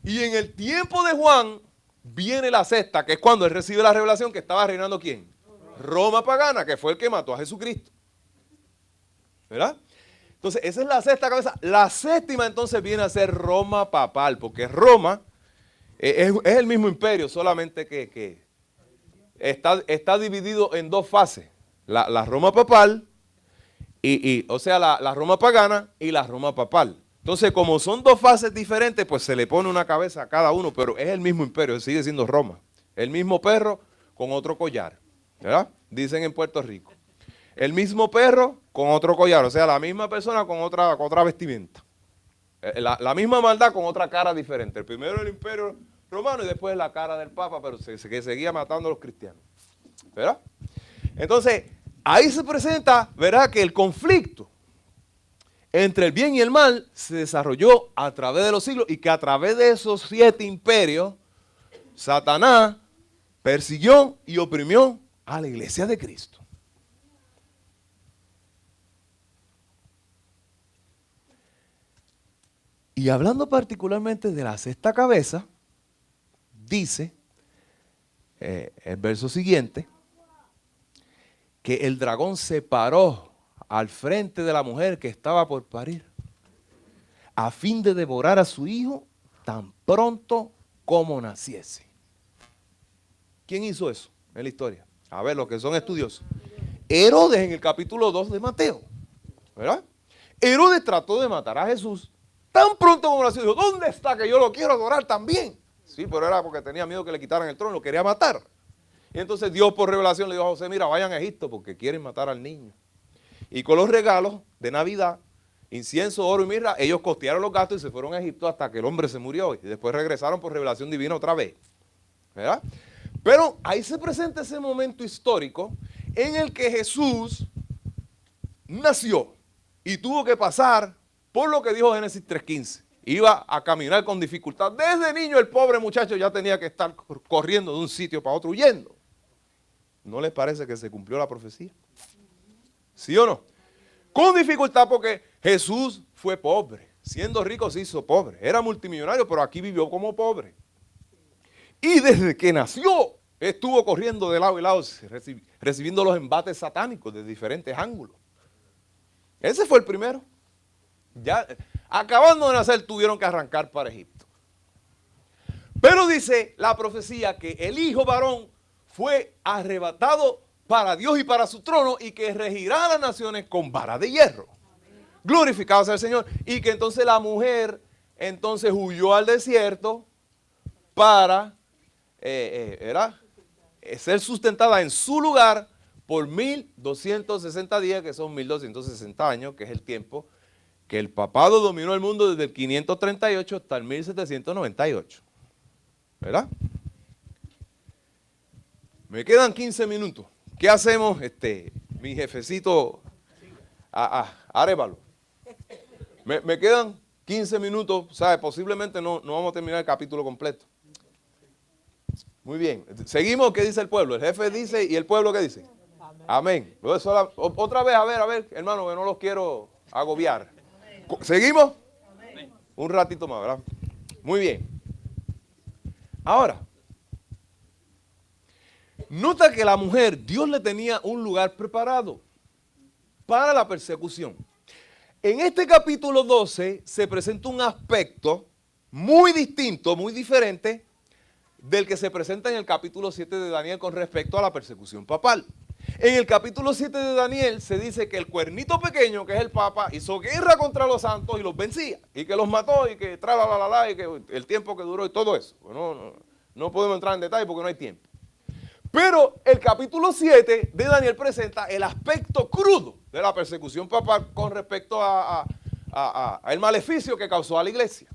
Y en el tiempo de Juan viene la sexta, que es cuando él recibe la revelación que estaba reinando ¿quién? Roma pagana, que fue el que mató a Jesucristo. ¿Verdad? Entonces, esa es la sexta cabeza. La séptima entonces viene a ser Roma papal, porque Roma es el mismo imperio, solamente que está dividido en 2 fases. La Roma papal, o sea, la Roma pagana y la Roma papal. Entonces, como son 2 fases diferentes, pues se le pone una cabeza a cada uno, pero es el mismo imperio, sigue siendo Roma. El mismo perro con otro collar, ¿verdad? Dicen en Puerto Rico. El mismo perro con otro collar, o sea, la misma persona con otra vestimenta. La misma maldad con otra cara diferente. El primero el imperio romano y después la cara del Papa, pero que seguía matando a los cristianos. ¿Verdad? Entonces, ahí se presenta, ¿verdad?, que el conflicto entre el bien y el mal se desarrolló a través de los siglos y que a través de esos 7 imperios, Satanás persiguió y oprimió a la iglesia de Cristo. Y hablando particularmente de la sexta cabeza, dice el verso siguiente, que el dragón se paró al frente de la mujer que estaba por parir, a fin de devorar a su hijo tan pronto como naciese. ¿Quién hizo eso en la historia? A ver, los que son estudiosos. Herodes en el capítulo 2 de Mateo, ¿verdad? Herodes trató de matar a Jesús tan pronto como nació. Dijo, ¿dónde está que yo lo quiero adorar también? Sí, pero era porque tenía miedo que le quitaran el trono, lo quería matar. Y entonces Dios por revelación le dijo a José, mira, vayan a Egipto porque quieren matar al niño. Y con los regalos de Navidad, incienso, oro y mirra, ellos costearon los gastos y se fueron a Egipto hasta que el hombre se murió. Y después regresaron por revelación divina otra vez. ¿Verdad? Pero ahí se presenta ese momento histórico en el que Jesús nació y tuvo que pasar por lo que dijo Génesis 3:15. Iba a caminar con dificultad. Desde niño el pobre muchacho ya tenía que estar corriendo de un sitio para otro huyendo. ¿No les parece que se cumplió la profecía? ¿Sí o no? Con dificultad porque Jesús fue pobre. Siendo rico se hizo pobre. Era multimillonario, pero aquí vivió como pobre. Y desde que nació estuvo corriendo de lado y lado, recibiendo los embates satánicos de diferentes ángulos. Ese fue el primero. Ya, acabando de nacer, tuvieron que arrancar para Egipto. Pero dice la profecía que el hijo varón fue arrebatado para Dios y para su trono y que regirá a las naciones con vara de hierro. Glorificado sea el Señor. Y que entonces la mujer entonces huyó al desierto para ser sustentada en su lugar por 1260 días, que son 1260 años, que es el tiempo que el papado dominó el mundo desde el 538 hasta el 1798. ¿Verdad? Me quedan 15 minutos. ¿Qué hacemos, mi jefecito Arévalo? Me quedan 15 minutos, ¿sabe? Posiblemente no vamos a terminar el capítulo completo. Muy bien. Seguimos, ¿qué dice el pueblo? El jefe dice, ¿y el pueblo qué dice? Amén. Otra vez, a ver, hermano, que no los quiero agobiar. ¿Seguimos? Un ratito más, ¿verdad? Muy bien. Ahora, nota que la mujer, Dios le tenía un lugar preparado para la persecución. En este capítulo 12 se presenta un aspecto muy distinto, muy diferente del que se presenta en el capítulo 7 de Daniel con respecto a la persecución papal. En el capítulo 7 de Daniel se dice que el cuernito pequeño, que es el papa, hizo guerra contra los santos y los vencía, y que los mató, y que tralalala, y que el tiempo que duró y todo eso. No podemos entrar en detalle porque no hay tiempo. Pero el capítulo 7 de Daniel presenta el aspecto crudo de la persecución papal con respecto al maleficio que causó a la iglesia.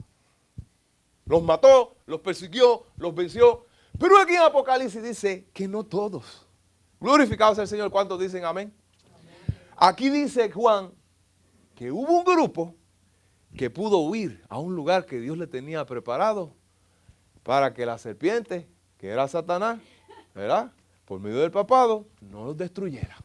Los mató, los persiguió, los venció. Pero aquí en Apocalipsis dice que no todos. Glorificado sea el Señor. ¿Cuántos dicen amén? Aquí dice Juan que hubo un grupo que pudo huir a un lugar que Dios le tenía preparado para que la serpiente, que era Satanás, ¿verdad?, por medio del papado, no los destruyera.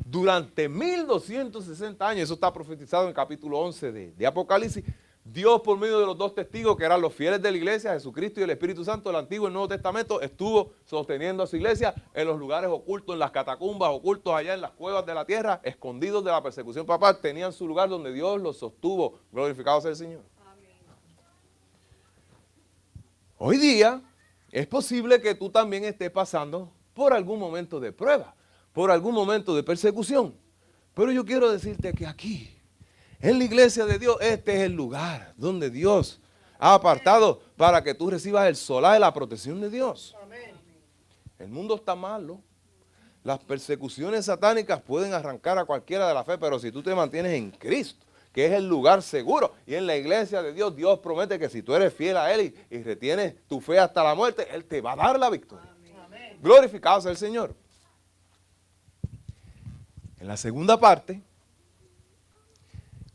Durante 1260 años, eso está profetizado en el capítulo 11 de Apocalipsis, Dios por medio de los dos testigos que eran los fieles de la iglesia, Jesucristo y el Espíritu Santo, el Antiguo y el Nuevo Testamento, estuvo sosteniendo a su iglesia en los lugares ocultos, en las catacumbas, ocultos allá en las cuevas de la tierra, escondidos de la persecución papal, tenían su lugar donde Dios los sostuvo. Glorificado sea el Señor. Amén. Hoy día es posible que tú también estés pasando por algún momento de prueba, por algún momento de persecución. Pero yo quiero decirte que aquí, en la iglesia de Dios, este es el lugar donde Dios ha apartado para que tú recibas el solar de la protección de Dios. El mundo está malo. Las persecuciones satánicas pueden arrancar a cualquiera de la fe, pero si tú te mantienes en Cristo, que es el lugar seguro, y en la iglesia de Dios, Dios promete que si tú eres fiel a Él y retienes tu fe hasta la muerte, Él te va a dar la victoria. Amén. Glorificado sea el Señor. En la segunda parte,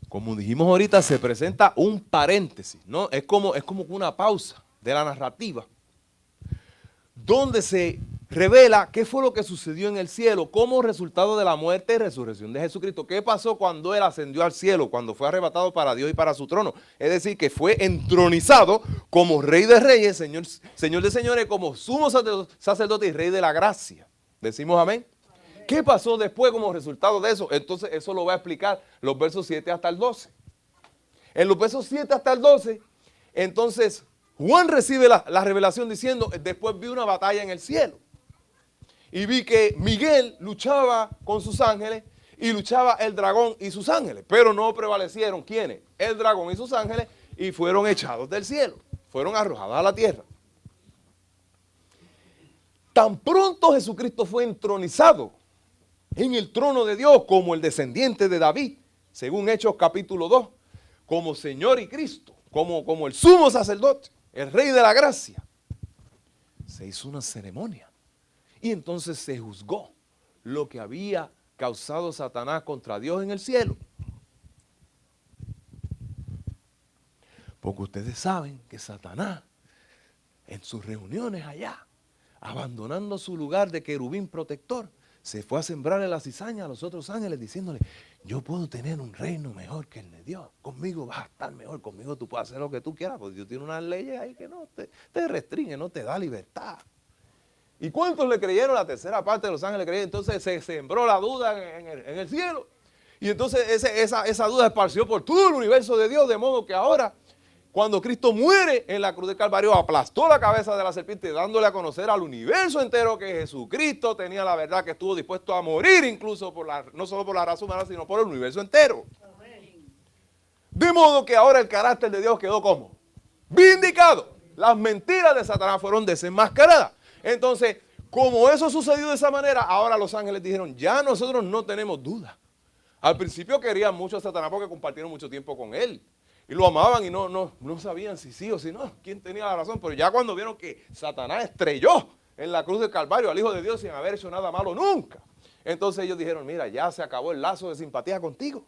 como dijimos ahorita, se presenta un paréntesis, ¿no? Es como una pausa de la narrativa, donde se revela qué fue lo que sucedió en el cielo como resultado de la muerte y resurrección de Jesucristo. ¿Qué pasó cuando Él ascendió al cielo, cuando fue arrebatado para Dios y para su trono? Es decir, que fue entronizado como Rey de Reyes, Señor de Señores, como sumo sacerdote y Rey de la gracia. ¿Decimos amén? ¿Qué pasó después como resultado de eso? Entonces eso lo va a explicar los versos 7 hasta el 12. En los versos 7 hasta el 12, entonces Juan recibe la revelación diciendo, después vi una batalla en el cielo. Y vi que Miguel luchaba con sus ángeles y luchaba el dragón y sus ángeles. Pero no prevalecieron, ¿quiénes? El dragón y sus ángeles, y fueron echados del cielo. Fueron arrojados a la tierra. Tan pronto Jesucristo fue entronizado en el trono de Dios como el descendiente de David, según Hechos capítulo 2, como Señor y Cristo, como el sumo sacerdote, el Rey de la gracia, se hizo una ceremonia. Y entonces se juzgó lo que había causado Satanás contra Dios en el cielo. Porque ustedes saben que Satanás, en sus reuniones allá, abandonando su lugar de querubín protector, se fue a sembrarle la cizaña a los otros ángeles diciéndole, yo puedo tener un reino mejor que el de Dios, conmigo vas a estar mejor, conmigo tú puedes hacer lo que tú quieras, porque Dios tiene unas leyes ahí que no te restringe, no te da libertad. ¿Y cuántos le creyeron? La tercera parte de los ángeles creyeron. Entonces se sembró la duda en el cielo. Y entonces esa duda esparció por todo el universo de Dios, de modo que ahora, cuando Cristo muere en la cruz del Calvario, aplastó la cabeza de la serpiente, dándole a conocer al universo entero que Jesucristo tenía la verdad, que estuvo dispuesto a morir incluso, no solo por la raza humana, sino por el universo entero. Amén. De modo que ahora el carácter de Dios quedó como vindicado. Las mentiras de Satanás fueron desenmascaradas. Entonces, como eso sucedió de esa manera, ahora los ángeles dijeron, ya nosotros no tenemos duda. Al principio querían mucho a Satanás porque compartieron mucho tiempo con él. Y lo amaban y no sabían si sí o si no, quién tenía la razón. Pero ya cuando vieron que Satanás estrelló en la cruz del Calvario al Hijo de Dios sin haber hecho nada malo nunca, entonces ellos dijeron, mira, ya se acabó el lazo de simpatía contigo.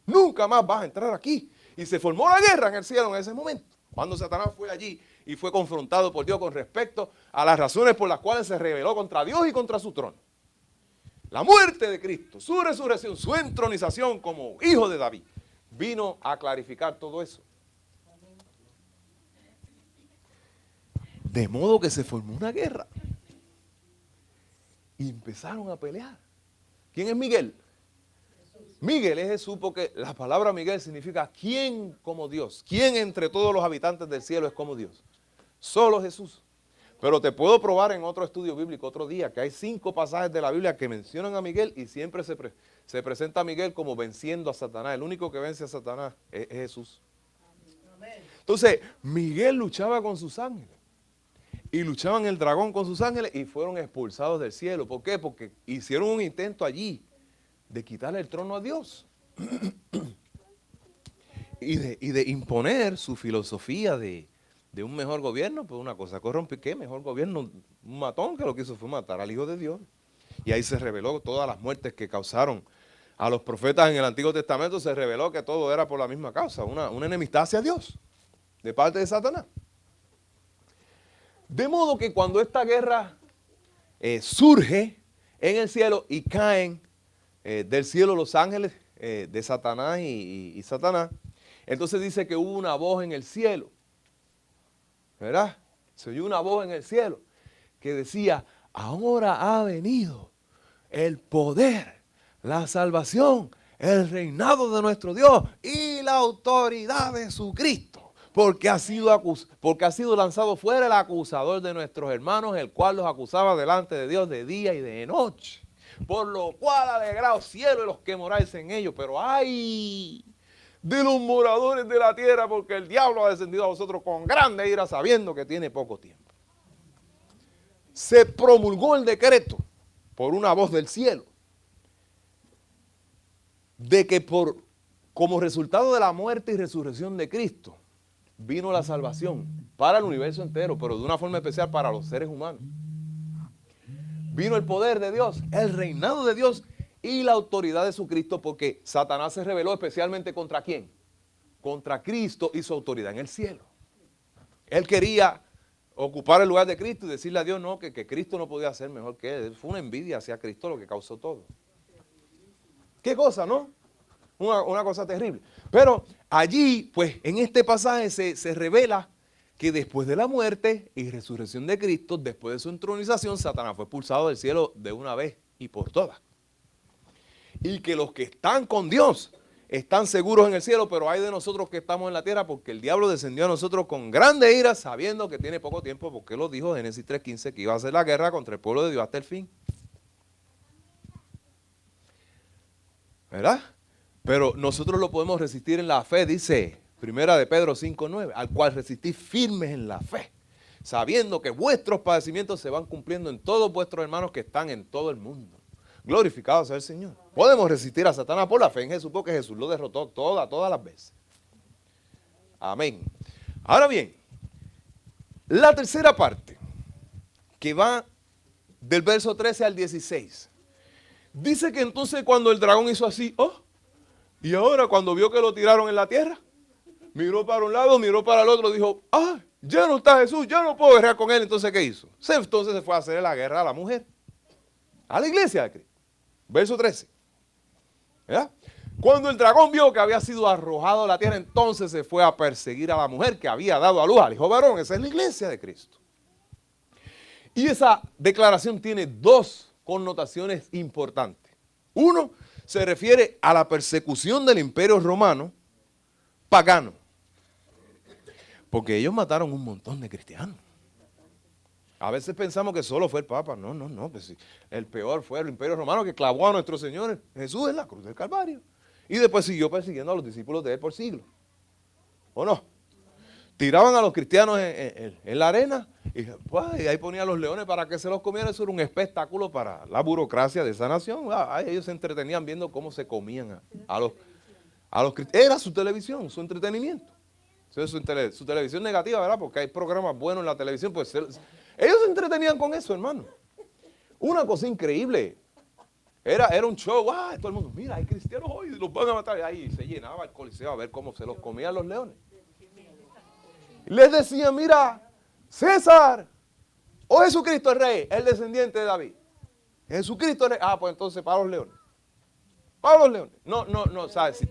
Nunca más vas a entrar aquí. Y se formó la guerra en el cielo en ese momento. Cuando Satanás fue allí y fue confrontado por Dios con respecto a las razones por las cuales se rebeló contra Dios y contra su trono. La muerte de Cristo, su resurrección, su entronización como hijo de David, vino a clarificar todo eso. De modo que se formó una guerra. Y empezaron a pelear. ¿Quién es Miguel? Miguel es Jesús, porque la palabra Miguel significa ¿quién como Dios? ¿Quién entre todos los habitantes del cielo es como Dios? Solo Jesús. Pero te puedo probar en otro estudio bíblico otro día que hay 5 pasajes de la Biblia que mencionan a Miguel y siempre se presenta a Miguel como venciendo a Satanás. El único que vence a Satanás es Jesús. Entonces, Miguel luchaba con sus ángeles. Y luchaban el dragón con sus ángeles y fueron expulsados del cielo. ¿Por qué? Porque hicieron un intento allí de quitarle el trono a Dios. y de imponer su filosofía de un mejor gobierno. Pues una cosa corrompida. ¿Qué mejor gobierno? Un matón que lo que hizo fue matar al Hijo de Dios. Y ahí se reveló todas las muertes que causaron a los profetas en el Antiguo Testamento. Se reveló que todo era por la misma causa. Una enemistad hacia Dios de parte de Satanás. De modo que cuando esta guerra surge en el cielo y caen del cielo los ángeles de Satanás y Satanás, entonces dice que hubo una voz en el cielo, ¿verdad? Se oyó una voz en el cielo que decía, ahora ha venido el poder, la salvación, el reinado de nuestro Dios y la autoridad de su Cristo. Porque ha sido lanzado fuera el acusador de nuestros hermanos, el cual los acusaba delante de Dios de día y de noche. Por lo cual alegraos cielo y los que moráis en ellos. Pero ¡ay! De los moradores de la tierra, porque el diablo ha descendido a vosotros con grande ira, sabiendo que tiene poco tiempo. Se promulgó el decreto por una voz del cielo de que como resultado de la muerte y resurrección de Cristo, vino la salvación para el universo entero, pero de una forma especial para los seres humanos. Vino el poder de Dios, el reinado de Dios y la autoridad de su Cristo, porque Satanás se rebeló especialmente ¿contra quién? Contra Cristo y su autoridad en el cielo. Él quería ocupar el lugar de Cristo y decirle a Dios no, que Cristo no podía ser mejor que él. Fue una envidia hacia Cristo lo que causó todo. ¿Qué cosa, no? Una cosa terrible. Pero allí, pues, en este pasaje se revela que después de la muerte y resurrección de Cristo, después de su entronización, Satanás fue expulsado del cielo de una vez y por todas. Y que los que están con Dios están seguros en el cielo, pero hay de nosotros que estamos en la tierra porque el diablo descendió a nosotros con grande ira, sabiendo que tiene poco tiempo, porque lo dijo Génesis 3:15, que iba a hacer la guerra contra el pueblo de Dios hasta el fin. ¿Verdad? Pero nosotros lo podemos resistir en la fe, dice Primera de Pedro 5:9, al cual resistís firmes en la fe, sabiendo que vuestros padecimientos se van cumpliendo en todos vuestros hermanos que están en todo el mundo. Glorificado sea el Señor. Podemos resistir a Satanás por la fe en Jesús, porque Jesús lo derrotó todas las veces. Amén. Ahora bien, la tercera parte, que va del verso 13 al 16, dice que entonces cuando el dragón hizo así, y ahora cuando vio que lo tiraron en la tierra, miró para un lado, miró para el otro, dijo, ya no está Jesús, ya no puedo guerrear con él. Entonces, ¿qué hizo? Entonces se fue a hacer la guerra a la mujer, a la iglesia de Cristo. Verso 13. ¿Verdad? Cuando el dragón vio que había sido arrojado a la tierra, entonces se fue a perseguir a la mujer que había dado a luz al hijo varón. Esa es la iglesia de Cristo. Y esa declaración tiene 2 connotaciones importantes. Uno, se refiere a la persecución del imperio romano pagano. Porque ellos mataron un montón de cristianos. A veces pensamos que solo fue el Papa. No. Pues sí, el peor fue el imperio romano que clavó a nuestro Señor Jesús en la cruz del Calvario. Y después siguió persiguiendo a los discípulos de él por siglos. ¿O no? Tiraban a los cristianos en la arena y ahí ponían los leones para que se los comieran. Eso era un espectáculo para la burocracia de esa nación. Ellos se entretenían viendo cómo se comían a los cristianos. Era su televisión, su entretenimiento. Entonces, su televisión negativa, ¿verdad? Porque hay programas buenos en la televisión. Pues ellos se entretenían con eso, hermano. Una cosa increíble. Era un show. Todo el mundo, mira, hay cristianos hoy, los van a matar. Ahí se llenaba el coliseo a ver cómo se los comían los leones. Les decía, mira, César o Jesucristo es rey, el descendiente de David. Jesucristo es rey. Ah, pues entonces para los leones. Para los leones. No, ¿sabes?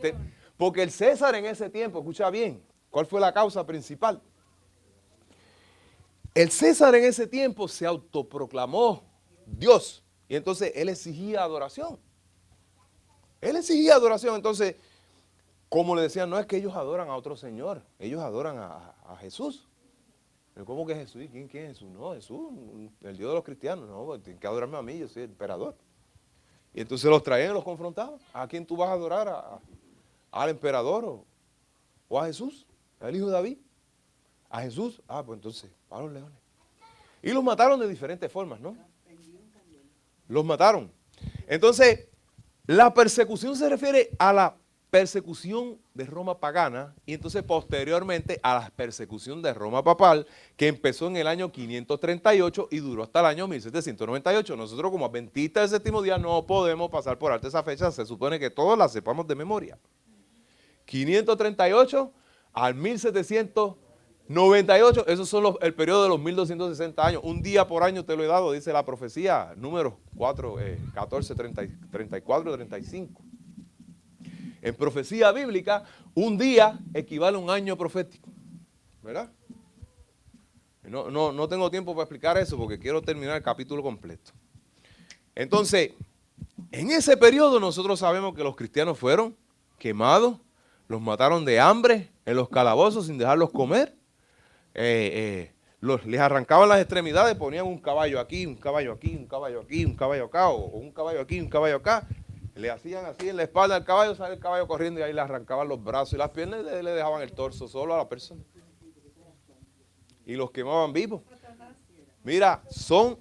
Porque el César en ese tiempo, escucha bien, ¿cuál fue la causa principal? El César en ese tiempo se autoproclamó Dios y entonces él exigía adoración. Él exigía adoración, entonces, como le decían, no es que ellos adoran a otro señor, ellos adoran a Jesús. Pero ¿cómo que Jesús? ¿Quién es Jesús? No, Jesús, el Dios de los cristianos. No, tienen que adorarme a mí, yo soy el emperador. Y entonces los traían y los confrontaban. ¿A quién tú vas a adorar? ¿Al emperador o a Jesús? ¿Al hijo de David? ¿A Jesús? Ah, pues entonces, para los leones. Y los mataron de diferentes formas, ¿no? Los mataron. Entonces, la persecución se refiere a la persecución de Roma pagana y entonces posteriormente a la persecución de Roma papal que empezó en el año 538 y duró hasta el año 1798. Nosotros como adventistas del séptimo día no podemos pasar por alto esa fecha, se supone que todos la sepamos de memoria. 538 al 1798, esos son el periodo de los 1260 años. Un día por año te lo he dado, dice la profecía, números 14, 34, 35. En profecía bíblica, un día equivale a un año profético, ¿verdad? No tengo tiempo para explicar eso porque quiero terminar el capítulo completo. Entonces, en ese periodo nosotros sabemos que los cristianos fueron quemados, los mataron de hambre en los calabozos sin dejarlos comer, les arrancaban las extremidades, ponían un caballo aquí, un caballo aquí, un caballo aquí, un caballo acá, o un caballo aquí, un caballo acá. Le hacían así en la espalda al caballo, sale el caballo corriendo y ahí le arrancaban los brazos y las piernas y le dejaban el torso solo a la persona. Y los quemaban vivos. Mira, son,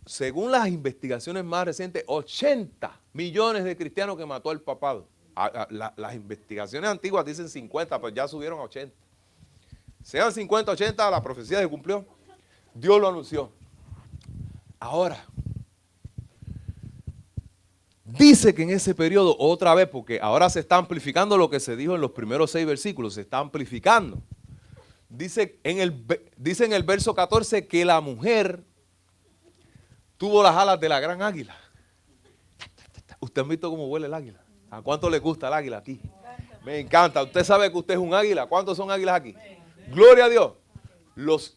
según las investigaciones más recientes, 80 millones de cristianos que mató el papado. Las investigaciones antiguas dicen 50, pero ya subieron a 80. Sean 50, 80, la profecía se cumplió. Dios lo anunció. Ahora, dice que en ese periodo, otra vez, porque ahora se está amplificando lo que se dijo en los primeros 6 versículos, se está amplificando. Dice en el verso 14 que la mujer tuvo las alas de la gran águila. ¿Usted ha visto cómo huele el águila? ¿A cuánto le gusta el águila aquí? Me encanta. Usted sabe que usted es un águila. ¿Cuántos son águilas aquí? Gloria a Dios. Los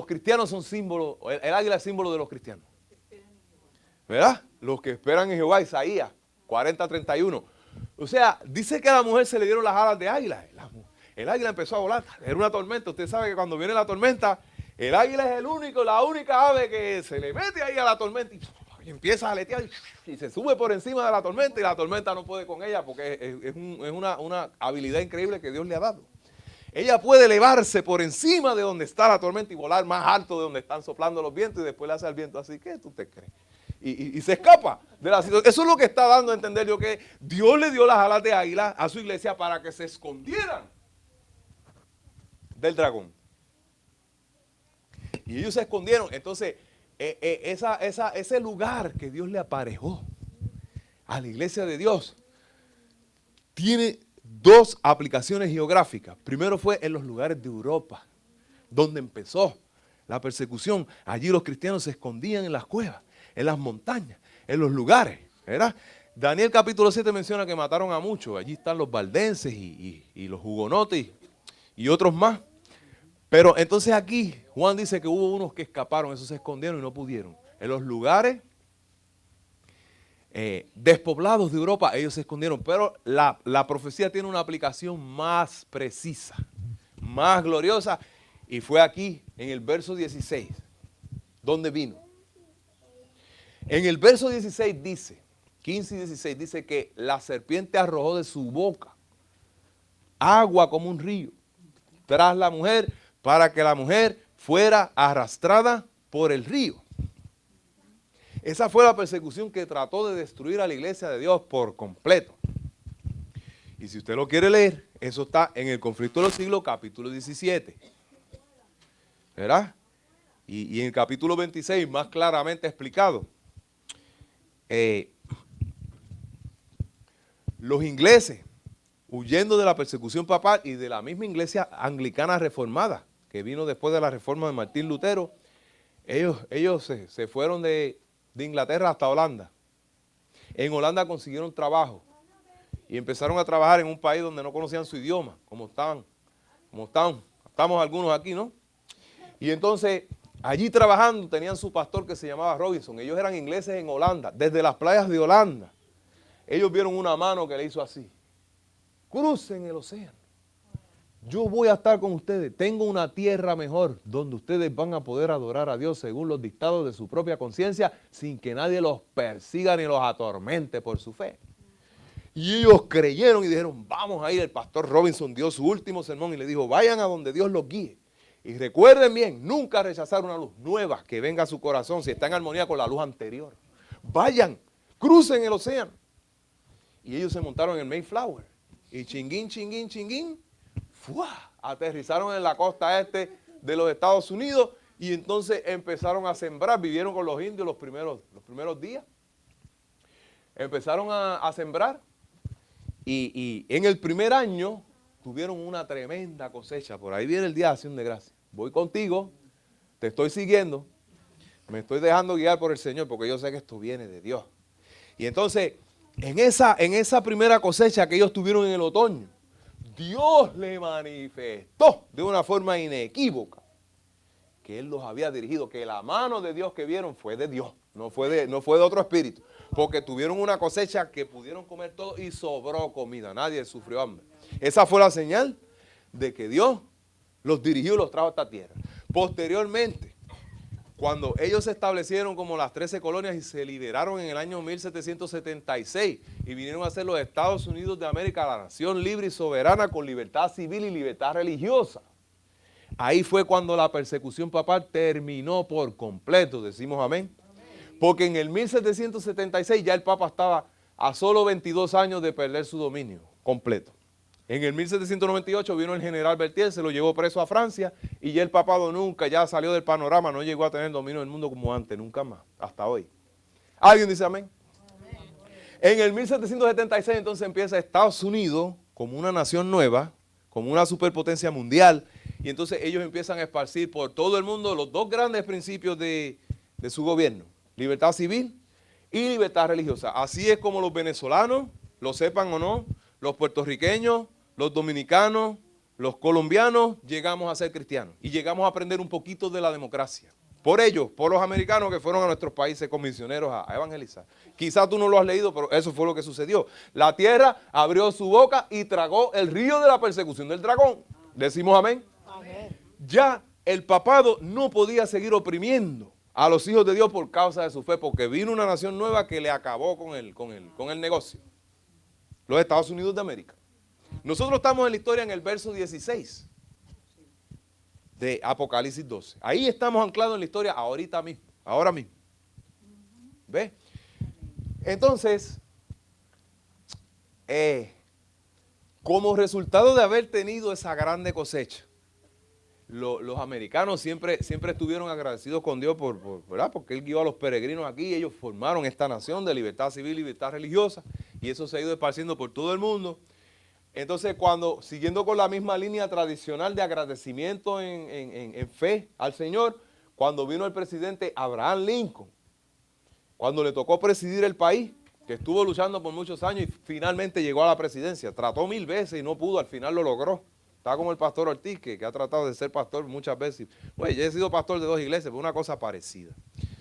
cristianos son símbolos, el águila es símbolo de los cristianos. ¿Verdad? Los que esperan en Jehová, Isaías 40:31. O sea, dice que a la mujer se le dieron las alas de águila. El águila empezó a volar. Era una tormenta. Usted sabe que cuando viene la tormenta, el águila es la única ave que se le mete ahí a la tormenta y empieza a aletear y se sube por encima de la tormenta y la tormenta no puede con ella porque es una habilidad increíble que Dios le ha dado. Ella puede elevarse por encima de donde está la tormenta y volar más alto de donde están soplando los vientos y después le hace al viento así. ¿Qué tú te crees? Y se escapa de la situación. Eso es lo que está dando a entender yo, que Dios le dio las alas de águila a su iglesia para que se escondieran del dragón. Y ellos se escondieron. Entonces, ese lugar que Dios le aparejó a la iglesia de Dios tiene 2 aplicaciones geográficas. Primero fue en los lugares de Europa, donde empezó la persecución. Allí los cristianos se escondían en las cuevas, en las montañas, en los lugares, ¿verdad? Daniel capítulo 7 menciona que mataron a muchos. Allí están los valdenses y los hugonotes y otros más. Pero entonces aquí Juan dice que hubo unos que escaparon, esos se escondieron y no pudieron. En los lugares despoblados de Europa, ellos se escondieron. Pero la profecía tiene una aplicación más precisa, más gloriosa. Y fue aquí, en el verso 16, donde vino. En el verso 16 dice, 15 y 16, dice que la serpiente arrojó de su boca agua como un río tras la mujer, para que la mujer fuera arrastrada por el río. Esa fue la persecución que trató de destruir a la iglesia de Dios por completo. Y si usted lo quiere leer, eso está en el Conflicto de los Siglos, capítulo 17. ¿Verdad? Y en el capítulo 26, más claramente explicado. Los ingleses, huyendo de la persecución papal y de la misma iglesia anglicana reformada, que vino después de la reforma de Martín Lutero, ellos se fueron de Inglaterra hasta Holanda. En Holanda consiguieron trabajo y empezaron a trabajar en un país donde no conocían su idioma, como estamos algunos aquí, ¿no? Y entonces, allí trabajando, tenían su pastor que se llamaba Robinson. Ellos eran ingleses en Holanda, desde las playas de Holanda. Ellos vieron una mano que le hizo así. Crucen el océano. Yo voy a estar con ustedes. Tengo una tierra mejor donde ustedes van a poder adorar a Dios según los dictados de su propia conciencia, sin que nadie los persiga ni los atormente por su fe. Y ellos creyeron y dijeron, vamos a ir. El pastor Robinson dio su último sermón y le dijo, vayan a donde Dios los guíe. Y recuerden bien, nunca rechazar una luz nueva que venga a su corazón si está en armonía con la luz anterior. Vayan, crucen el océano. Y ellos se montaron en el Mayflower. Y chinguín, ¡fua! Aterrizaron en la costa este de los Estados Unidos y entonces empezaron a sembrar. Vivieron con los indios los primeros días. Empezaron a sembrar y en el primer año tuvieron una tremenda cosecha. Por ahí viene el Día de Acción de Gracias. Voy contigo, te estoy siguiendo, me estoy dejando guiar por el Señor porque yo sé que esto viene de Dios. Y entonces, en esa primera cosecha que ellos tuvieron en el otoño, Dios le manifestó de una forma inequívoca que Él los había dirigido, que la mano de Dios que vieron fue de Dios, no fue de otro espíritu, porque tuvieron una cosecha que pudieron comer todo y sobró comida, nadie sufrió hambre. Esa fue la señal de que Dios los dirigió y los trajo a esta tierra. Posteriormente, cuando ellos se establecieron como las 13 colonias y se liberaron en el año 1776 y vinieron a ser los Estados Unidos de América, la nación libre y soberana con libertad civil y libertad religiosa. Ahí fue cuando la persecución papal terminó por completo, decimos amén. Porque en el 1776 ya el Papa estaba a solo 22 años de perder su dominio completo. En el 1798 vino el general Berthier, se lo llevó preso a Francia y ya el papado nunca, ya salió del panorama, no llegó a tener dominio del mundo como antes, nunca más, hasta hoy. ¿Alguien dice amén? Amén. En el 1776 entonces empieza Estados Unidos como una nación nueva, como una superpotencia mundial, y entonces ellos empiezan a esparcir por todo el mundo los dos grandes principios de su gobierno, libertad civil y libertad religiosa. Así es como los venezolanos, lo sepan o no, los puertorriqueños, los dominicanos, los colombianos, llegamos a ser cristianos y llegamos a aprender un poquito de la democracia. Por ellos, por los americanos que fueron a nuestros países con misioneros a evangelizar. Quizás tú no lo has leído, pero eso fue lo que sucedió. La tierra abrió su boca y tragó el río de la persecución del dragón. ¿Decimos amén? Amén. Ya el papado no podía seguir oprimiendo a los hijos de Dios por causa de su fe, porque vino una nación nueva que le acabó con el negocio. Los Estados Unidos de América. Nosotros estamos en la historia en el verso 16 de Apocalipsis 12. Ahí estamos anclados en la historia ahora mismo. ¿Ves? Entonces, como resultado de haber tenido esa grande cosecha, los americanos siempre estuvieron agradecidos con Dios ¿verdad? Porque Él guió a los peregrinos aquí y ellos formaron esta nación de libertad civil y libertad religiosa y eso se ha ido esparciendo por todo el mundo. Entonces, siguiendo con la misma línea tradicional de agradecimiento en fe al Señor, cuando vino el presidente Abraham Lincoln, cuando le tocó presidir el país, que estuvo luchando por muchos años y finalmente llegó a la presidencia, trató 1000 veces y no pudo, al final lo logró. Está como el pastor Ortiz, que ha tratado de ser pastor muchas veces. Pues yo he sido pastor de 2 iglesias, pero una cosa parecida.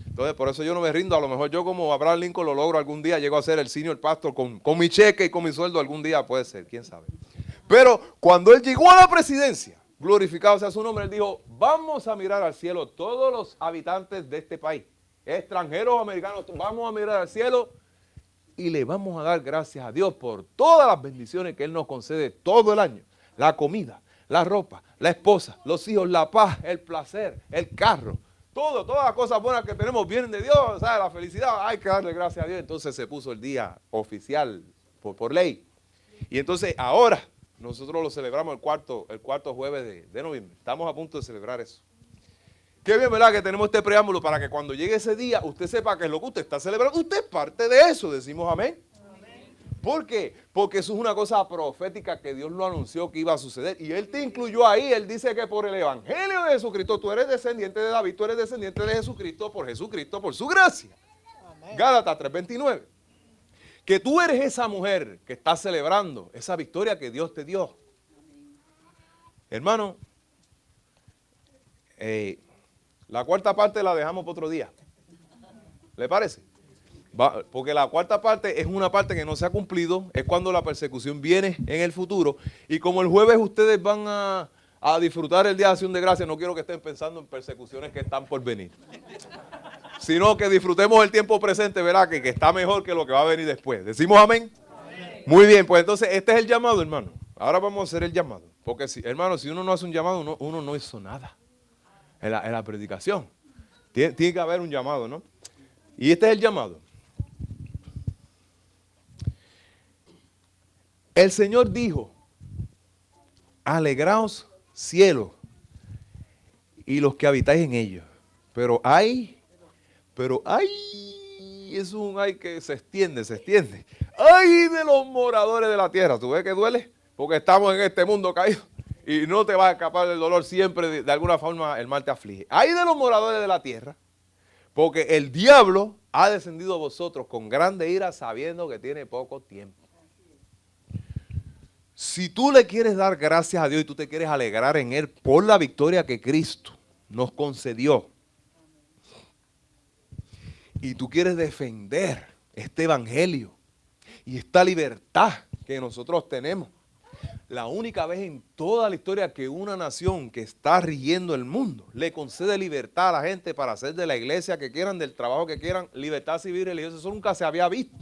Entonces, por eso yo no me rindo. A lo mejor yo como Abraham Lincoln lo logro algún día. Llego a ser el senior pastor con mi cheque y con mi sueldo algún día. Puede ser, quién sabe. Pero cuando él llegó a la presidencia, glorificado sea su nombre, él dijo, vamos a mirar al cielo todos los habitantes de este país, extranjeros o americanos, vamos a mirar al cielo y le vamos a dar gracias a Dios por todas las bendiciones que Él nos concede todo el año. La comida, la ropa, la esposa, los hijos, la paz, el placer, el carro. Todas las cosas buenas que tenemos vienen de Dios, ¿sabes? La felicidad, hay que darle gracias a Dios. Entonces se puso el día oficial por ley. Y entonces ahora nosotros lo celebramos el cuarto jueves de noviembre. Estamos a punto de celebrar eso. Qué bien, ¿verdad? Que tenemos este preámbulo para que cuando llegue ese día usted sepa que es lo que usted está celebrando. Usted es parte de eso, decimos amén. ¿Por qué? Porque eso es una cosa profética que Dios lo anunció que iba a suceder. Y Él te incluyó ahí. Él dice que por el Evangelio de Jesucristo, tú eres descendiente de David, tú eres descendiente de Jesucristo, por su gracia. Amén. Gálatas 3:29. Que tú eres esa mujer que está celebrando esa victoria que Dios te dio. Hermano, la cuarta parte la dejamos para otro día. ¿Le parece? Porque la cuarta parte es una parte que no se ha cumplido, es cuando la persecución viene en el futuro. Y como el jueves ustedes van a disfrutar el Día de Acción de Gracias, no quiero que estén pensando en persecuciones que están por venir. Sino que disfrutemos el tiempo presente, ¿verdad? Que está mejor que lo que va a venir después. ¿Decimos amén? Amén. Muy bien, pues entonces este es el llamado, hermano. Ahora vamos a hacer el llamado. Porque, hermano, si uno no hace un llamado, uno no hizo nada en la predicación. Tiene que haber un llamado, ¿no? Y este es el llamado. El Señor dijo, alegraos cielos y los que habitáis en ellos. Pero hay, es un ay que se extiende. Ay de los moradores de la tierra. ¿Tú ves que duele? Porque estamos en este mundo caído y no te vas a escapar del dolor siempre, de alguna forma el mal te aflige. Ay de los moradores de la tierra, porque el diablo ha descendido a vosotros con grande ira sabiendo que tiene poco tiempo. Si tú le quieres dar gracias a Dios y tú te quieres alegrar en Él por la victoria que Cristo nos concedió, y tú quieres defender este evangelio y esta libertad que nosotros tenemos, la única vez en toda la historia que una nación que está rigiendo el mundo le concede libertad a la gente para hacer de la iglesia que quieran, del trabajo que quieran, libertad civil y religiosa, eso nunca se había visto.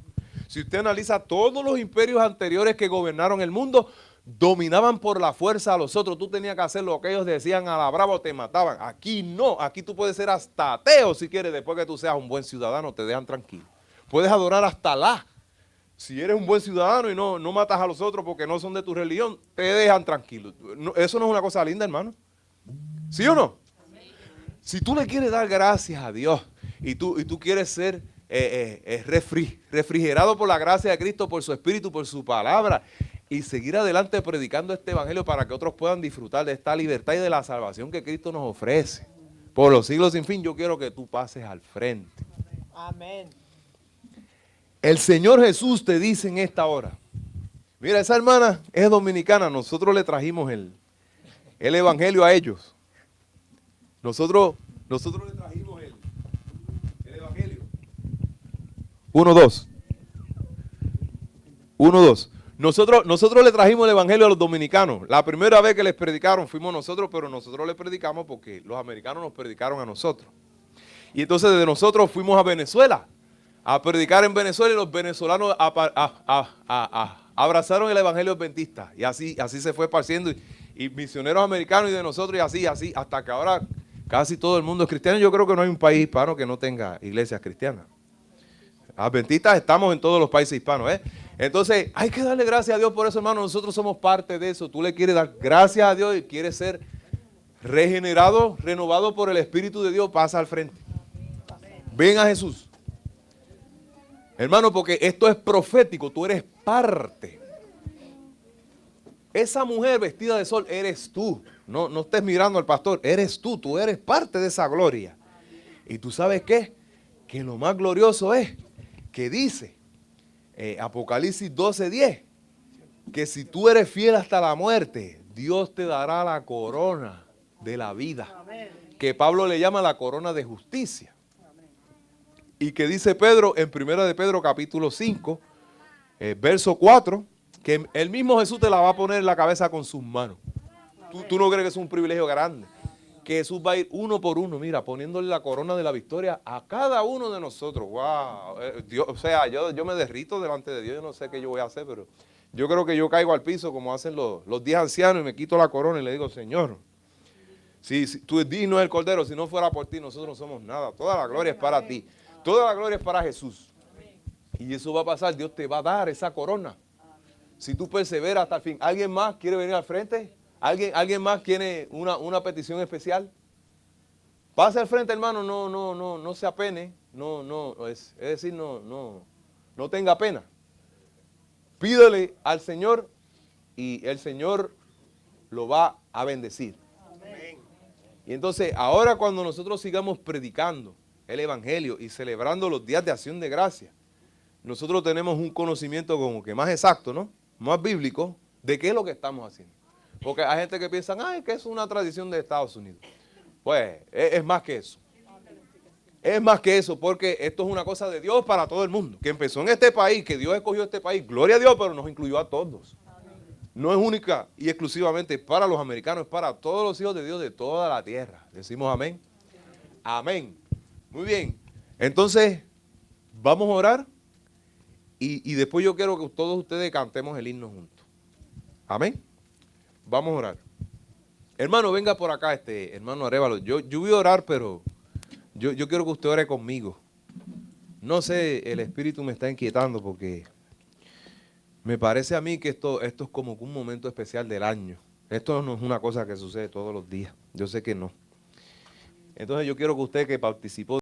Si usted analiza todos los imperios anteriores que gobernaron el mundo, dominaban por la fuerza a los otros. Tú tenías que hacer lo que ellos decían a la brava o te mataban. Aquí no, aquí tú puedes ser hasta ateo si quieres, después que tú seas un buen ciudadano, te dejan tranquilo. Puedes adorar hasta Alá. Si eres un buen ciudadano y no matas a los otros porque no son de tu religión, te dejan tranquilo. No, eso no es una cosa linda, hermano. ¿Sí o no? Si tú le quieres dar gracias a Dios y tú quieres ser refrigerado por la gracia de Cristo, por su Espíritu, por su palabra, y seguir adelante predicando este evangelio para que otros puedan disfrutar de esta libertad y de la salvación que Cristo nos ofrece por los siglos sin fin, yo quiero que tú pases al frente. Amén. El Señor Jesús te dice en esta hora, mira, esa hermana es dominicana, nosotros le trajimos el evangelio a ellos. Nosotros le trajimos el evangelio. 1-2. Nosotros le trajimos el evangelio a los dominicanos. La primera vez que les predicaron fuimos nosotros, pero nosotros les predicamos porque los americanos nos predicaron a nosotros. Y entonces desde nosotros fuimos a Venezuela a predicar en Venezuela y los venezolanos abrazaron el evangelio adventista. Y así se fue esparciendo. Y misioneros americanos y de nosotros y así, hasta que ahora casi todo el mundo es cristiano. Yo creo que no hay un país hispano que no tenga iglesias cristianas. Adventistas estamos en todos los países hispanos, ¿eh? Entonces, hay que darle gracias a Dios por eso, hermano. Nosotros somos parte de eso. Tú le quieres dar gracias a Dios y quieres ser regenerado, renovado por el Espíritu de Dios, pasa al frente. Ven a Jesús. Hermano, porque esto es profético, tú eres parte. Esa mujer vestida de sol eres tú. No estés mirando al pastor, eres tú eres parte de esa gloria. Y tú sabes qué, que lo más glorioso es que dice Apocalipsis 12:10, que si tú eres fiel hasta la muerte, Dios te dará la corona de la vida, que Pablo le llama la corona de justicia. Y que dice Pedro en 1 de Pedro capítulo 5, verso 4, que el mismo Jesús te la va a poner en la cabeza con sus manos. ¿Tú no crees que es un privilegio grande? Que Jesús va a ir uno por uno, mira, poniéndole la corona de la victoria a cada uno de nosotros. ¡Wow! Dios, o sea, yo me derrito delante de Dios, yo no sé qué yo voy a hacer, pero yo creo que yo caigo al piso como hacen los 10 ancianos y me quito la corona y le digo, Señor, si tú eres digno del Cordero, si no fuera por ti, nosotros no somos nada. Toda la gloria es para ti. Toda la gloria es para Jesús. Y eso va a pasar, Dios te va a dar esa corona. Si tú perseveras hasta el fin. ¿Alguien más quiere venir al frente? ¿Alguien más tiene una petición especial? Pase al frente, hermano, no se apene. Es decir, no tenga pena. Pídele al Señor y el Señor lo va a bendecir. Amén. Y entonces, ahora cuando nosotros sigamos predicando el Evangelio y celebrando los días de acción de gracia, nosotros tenemos un conocimiento como que más exacto, ¿no? Más bíblico de qué es lo que estamos haciendo. Porque hay gente que piensa, ay, que es una tradición de Estados Unidos. Pues es más que eso. Es más que eso, porque esto es una cosa de Dios para todo el mundo. Que empezó en este país, que Dios escogió este país. Gloria a Dios, pero nos incluyó a todos. No es única y exclusivamente para los americanos, es para todos los hijos de Dios de toda la tierra. Decimos amén. Amén. Muy bien. Entonces, vamos a orar y después yo quiero que todos ustedes cantemos el himno juntos. Amén. Vamos a orar. Hermano, venga por acá, hermano Arévalo. Yo voy a orar, pero yo quiero que usted ore conmigo. No sé, el Espíritu me está inquietando porque me parece a mí que esto es como un momento especial del año. Esto no es una cosa que sucede todos los días. Yo sé que no. Entonces yo quiero que usted que participó